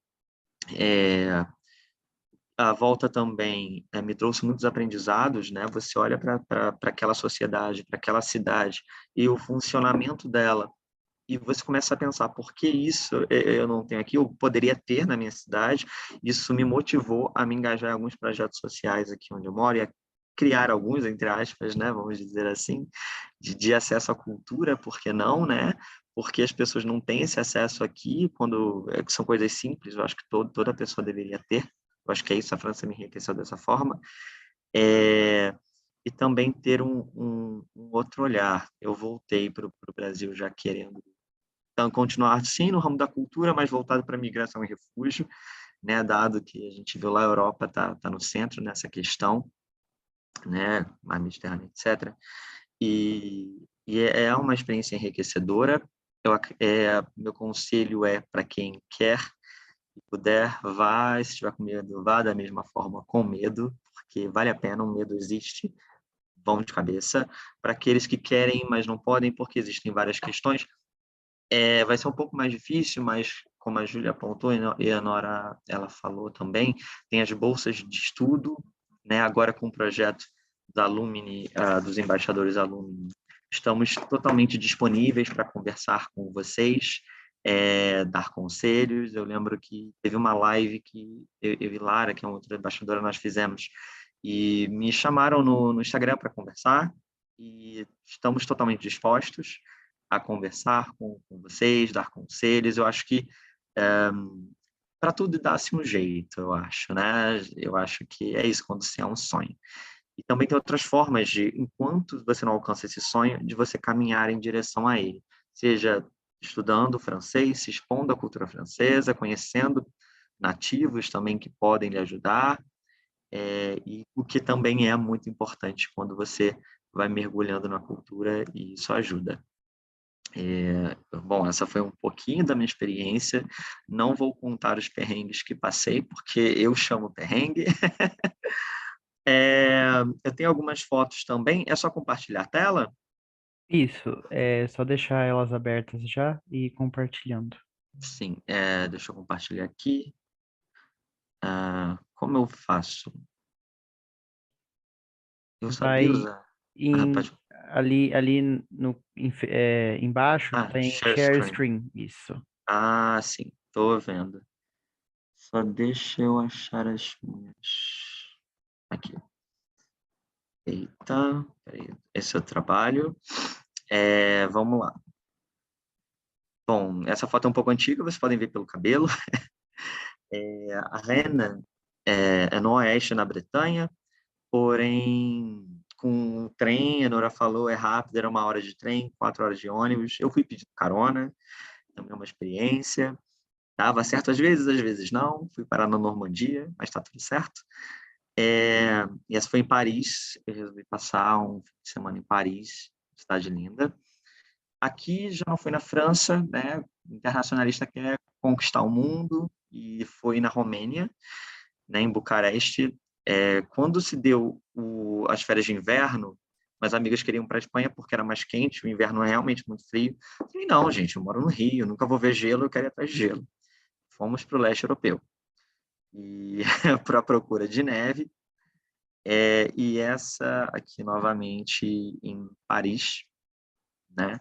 A volta também me trouxe muitos aprendizados, né? Você olha para aquela sociedade, para aquela cidade e o funcionamento dela. E você começa a pensar, por que isso eu não tenho aqui? Eu poderia ter na minha cidade. Isso me motivou a me engajar em alguns projetos sociais aqui onde eu moro e a criar alguns, entre aspas, né, vamos dizer assim, de acesso à cultura, por que não, né? Porque as pessoas não têm esse acesso aqui, quando são coisas simples, eu acho que toda pessoa deveria ter. Eu acho que é isso, a França me enriqueceu dessa forma. E também ter um outro olhar. Eu voltei para o Brasil já querendo continuar, sim, no ramo da cultura, mas voltado para migração e refúgio, né? Dado que a gente viu lá a Europa tá no centro nessa questão, né? Mar Mediterrâneo, etc. E é uma experiência enriquecedora. Meu conselho é para quem quer e puder, vá. Se estiver com medo, vá da mesma forma com medo, porque vale a pena, o medo existe. Vão de cabeça. Para aqueles que querem, mas não podem, porque existem várias questões, vai ser um pouco mais difícil, mas como a Júlia apontou e a Nora ela falou também, tem as bolsas de estudo, né? Agora com o projeto da Alumni, dos embaixadores Alumni, estamos totalmente disponíveis para conversar com vocês, dar conselhos. Eu lembro que teve uma live que eu e Lara, que é uma outra embaixadora, nós fizemos, e me chamaram no Instagram para conversar, e estamos totalmente dispostos a conversar com vocês, dar conselhos. Eu acho que para tudo dá-se um jeito, eu acho, né? Eu acho que é isso quando se é um sonho. E também tem outras formas de, enquanto você não alcança esse sonho, de você caminhar em direção a ele. Seja estudando francês, se expondo à cultura francesa, conhecendo nativos também que podem lhe ajudar, e o que também é muito importante quando você vai mergulhando na cultura, e isso ajuda. Bom, essa foi um pouquinho da minha experiência. Não vou contar os perrengues que passei, porque eu chamo perrengue. Eu tenho algumas fotos também. É só compartilhar a tela? Isso, é só deixar elas abertas já e compartilhando. Sim, deixa eu compartilhar aqui. Como eu faço? Eu sabia Vai usar. em, Pode... ali no, embaixo tem Share share screen. screen, isso. Sim, estou vendo. Só deixa eu achar as minhas. Aqui. Eita, peraí. Esse é o trabalho. Vamos lá. Bom, essa foto é um pouco antiga, vocês podem ver pelo cabelo. A Rennes é no oeste, na Bretanha, porém, com o trem, a Nora falou, é rápido, era 1 hora de trem, 4 horas de ônibus. Eu fui pedindo carona, também é uma experiência. Dava certo às vezes não. Fui parar na Normandia, mas está tudo certo. E essa foi em Paris. Eu resolvi passar um fim de semana em Paris, cidade linda. Aqui já não foi na França, né? O internacionalista quer conquistar o mundo, e foi na Romênia, né, em Bucareste. Quando se deu as férias de inverno, minhas amigas queriam ir para a Espanha porque era mais quente, o inverno é realmente muito frio. Eu falei, não, gente, eu moro no Rio, nunca vou ver gelo, eu quero ir atrás de gelo. Fomos para o leste europeu e para a procura de neve. E essa aqui novamente em Paris, né?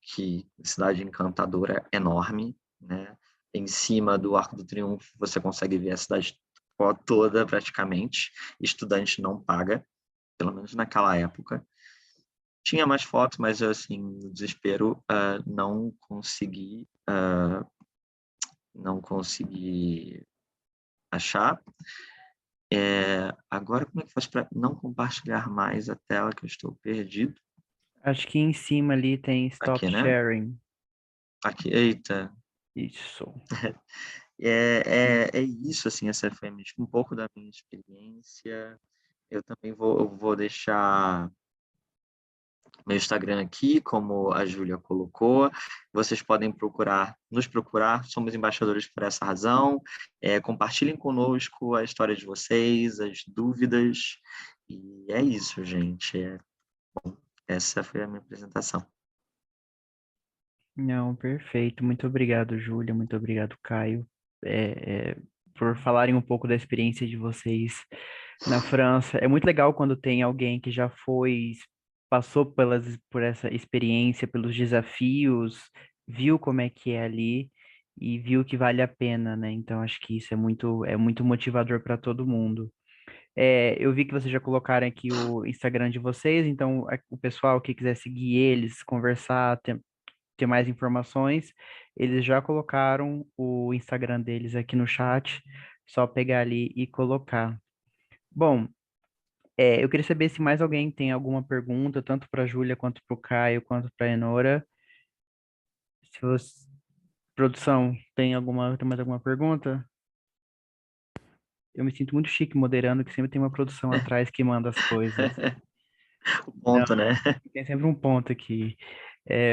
Que cidade encantadora, enorme, né? Em cima do Arco do Triunfo você consegue ver a cidade toda praticamente. Estudante não paga, pelo menos naquela época. Tinha mais fotos, mas assim, no desespero, não consegui achar. Agora, como é que faz para não compartilhar mais a tela, que eu estou perdido? Acho que em cima ali tem stop Aqui, né? sharing. Aqui, eita. Isso. É isso, assim, essa foi um pouco da minha experiência. Eu também vou deixar meu Instagram aqui, como a Júlia colocou. Vocês podem nos procurar, somos embaixadores por essa razão. Compartilhem conosco a história de vocês, as dúvidas. E é isso, gente. Essa foi a minha apresentação. Não, perfeito. Muito obrigado, Júlia. Muito obrigado, Caio, por falarem um pouco da experiência de vocês na França. É muito legal quando tem alguém que já passou por essa experiência, pelos desafios, viu como é que é ali e viu que vale a pena, né? Então, acho que isso é muito motivador para todo mundo. Eu vi que vocês já colocaram aqui o Instagram de vocês, então o pessoal que quiser seguir eles, conversar, ter mais informações, eles já colocaram o Instagram deles aqui no chat, só pegar ali e colocar. Bom, eu queria saber se mais alguém tem alguma pergunta, tanto para a Júlia, quanto para o Caio, quanto para a Enora. Se você, produção, tem mais alguma pergunta? Eu me sinto muito chique moderando, que sempre tem uma produção atrás que manda as coisas. O Não, ponto, né? tem sempre um ponto aqui.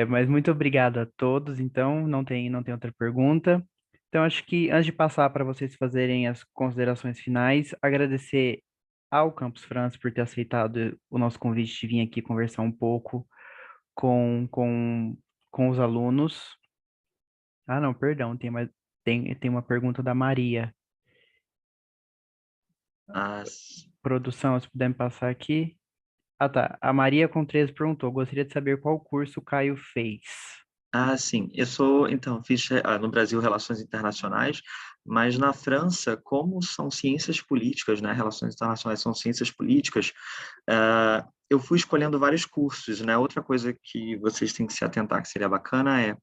Mas muito obrigado a todos. Então, não tem outra pergunta. Então, acho que antes de passar para vocês fazerem as considerações finais, agradecer ao Campus France por ter aceitado o nosso convite de vir aqui conversar um pouco com, com, com os alunos. Ah, não, perdão, tem uma pergunta da Maria. Produção, se puder me passar aqui. Ah, tá. A Maria com 13 perguntou: gostaria de saber qual curso o Caio fez. Sim. Fiz no Brasil Relações Internacionais, Mas na França, como são ciências políticas, né, relações internacionais são ciências políticas, eu fui escolhendo vários cursos, né? Outra coisa que vocês têm que se atentar, que seria bacana, é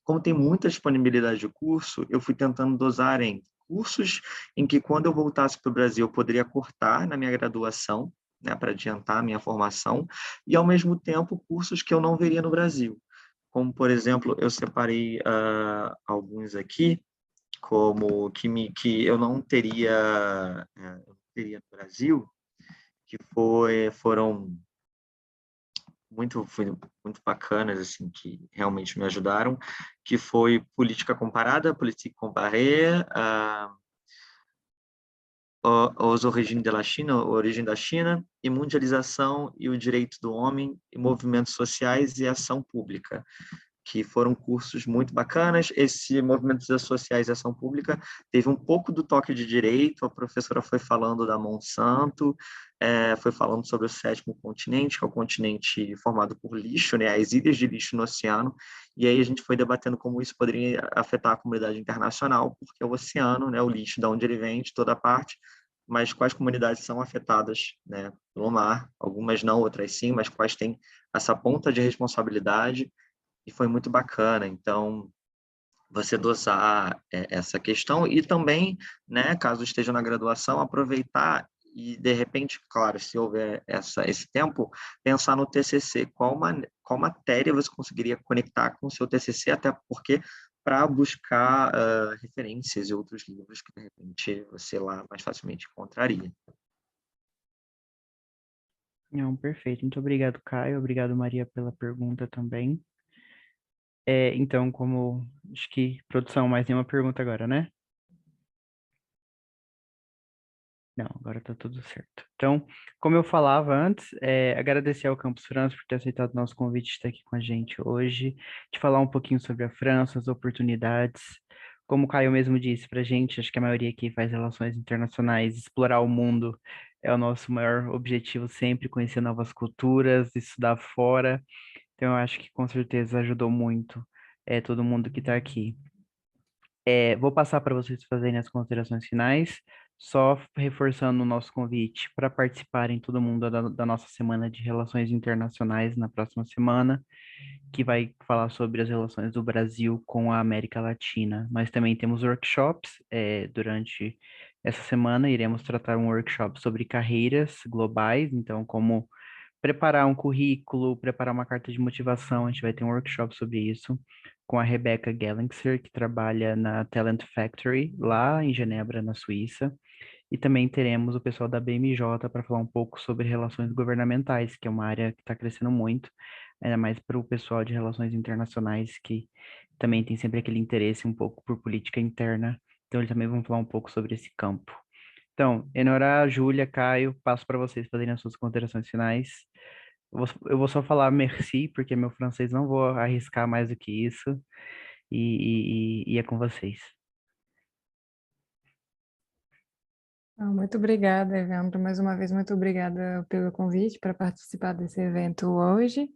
como tem muita disponibilidade de curso, eu fui tentando dosar em cursos em que, quando eu voltasse para o Brasil, eu poderia cortar na minha graduação, né, para adiantar a minha formação, e, ao mesmo tempo, cursos que eu não veria no Brasil. Como, por exemplo, eu separei alguns aqui, como que eu não teria, no Brasil, que foram muito bacanas, assim, que realmente me ajudaram, que foi política comparada, politique comparée, os origens da China, a origem da China, e mundialização e o direito do homem, e movimentos sociais e ação pública, que foram cursos muito bacanas. Esse Movimentos Sociais e Ação Pública teve um pouco do toque de direito, a professora foi falando da Monsanto, foi falando sobre o 7º continente, que é o continente formado por lixo, né, as ilhas de lixo no oceano, e aí a gente foi debatendo como isso poderia afetar a comunidade internacional, porque o oceano, né, o lixo, de onde ele vem, de toda parte, mas quais comunidades são afetadas, né, pelo mar, algumas não, outras sim, mas quais têm essa ponta de responsabilidade, e foi muito bacana. Então, você dosar essa questão e também, né, caso esteja na graduação, aproveitar e, de repente, claro, se houver esse tempo, pensar no TCC, qual matéria você conseguiria conectar com o seu TCC, até porque para buscar referências e outros livros que, de repente, você lá mais facilmente encontraria. Não, perfeito. Muito obrigado, Caio. Obrigado, Maria, pela pergunta também. Então, como acho que produção, mais nenhuma pergunta agora, né? Não, agora tá tudo certo. Então, como eu falava antes, agradecer ao Campus França por ter aceitado o nosso convite de estar aqui com a gente hoje, de falar um pouquinho sobre a França, as oportunidades. Como o Caio mesmo disse pra gente, acho que a maioria aqui faz relações internacionais, explorar o mundo é o nosso maior objetivo sempre, conhecer novas culturas, estudar fora. Então, eu acho que com certeza ajudou muito todo mundo que está aqui. Vou passar para vocês fazerem as considerações finais, só reforçando o nosso convite para participarem todo mundo da nossa semana de relações internacionais na próxima semana, que vai falar sobre as relações do Brasil com a América Latina. Nós também temos workshops durante essa semana, iremos tratar um workshop sobre carreiras globais, então como preparar um currículo, preparar uma carta de motivação. A gente vai ter um workshop sobre isso com a Rebecca Gellingser, que trabalha na Talent Factory, lá em Genebra, na Suíça. E também teremos o pessoal da BMJ para falar um pouco sobre relações governamentais, que é uma área que está crescendo muito, ainda mais para o pessoal de relações internacionais, que também tem sempre aquele interesse um pouco por política interna. Então, eles também vão falar um pouco sobre esse campo. Então, Enora, Júlia, Caio, passo para vocês fazerem as suas considerações finais. Eu vou só falar merci, porque meu francês não vou arriscar mais do que isso, e é com vocês. Muito obrigada, Evandro. Mais uma vez, muito obrigada pelo convite para participar desse evento hoje.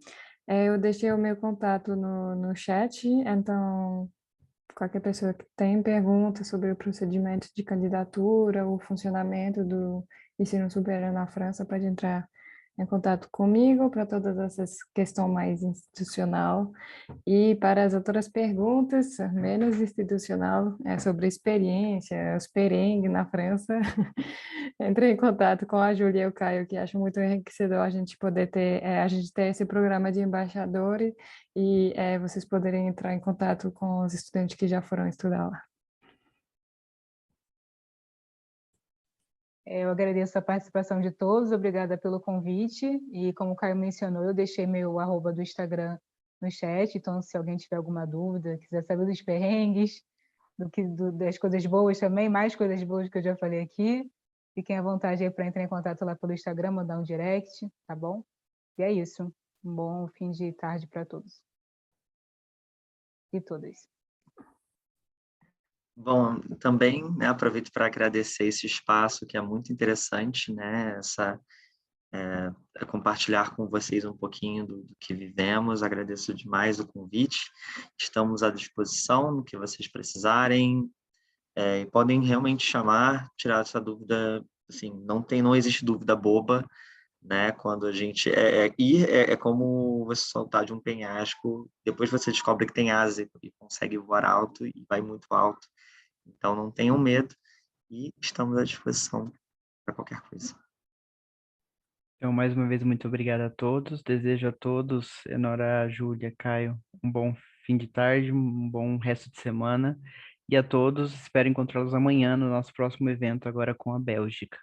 Eu deixei o meu contato no chat, então qualquer pessoa que tem perguntas sobre o procedimento de candidatura, o funcionamento do ensino superior na França, pode entrar em contato comigo para todas essas questões mais institucional. E para as outras perguntas, menos institucional, sobre experiência, os perrengues na França, entre em contato com a Júlia e o Caio, que acho muito enriquecedor a gente poder ter, a gente ter esse programa de embaixadores e vocês poderem entrar em contato com os estudantes que já foram estudar lá. Eu agradeço a participação de todos, obrigada pelo convite. E como o Caio mencionou, eu deixei meu @ do Instagram no chat, então se alguém tiver alguma dúvida, quiser saber dos perrengues, das coisas boas também, mais coisas boas que eu já falei aqui, fiquem à vontade aí para entrar em contato lá pelo Instagram, mandar um direct, tá bom? E é isso. Um bom fim de tarde para todos e todas. Bom, também, né, aproveito para agradecer esse espaço, que é muito interessante, né, compartilhar com vocês um pouquinho do que vivemos. Agradeço demais o convite. Estamos à disposição no que vocês precisarem. e podem realmente chamar, tirar essa dúvida, assim, não existe dúvida boba, né? Quando a gente ir é como você soltar de um penhasco, depois você descobre que tem asa e consegue voar alto e vai muito alto. Então não tenham medo e estamos à disposição para qualquer coisa. Então, mais uma vez, muito obrigado a todos. Desejo a todos, Enora, Júlia, Caio, um bom fim de tarde, um bom resto de semana. E a todos, espero encontrá-los amanhã no nosso próximo evento, agora com a Bélgica.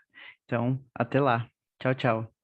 Então, até lá. Tchau, tchau.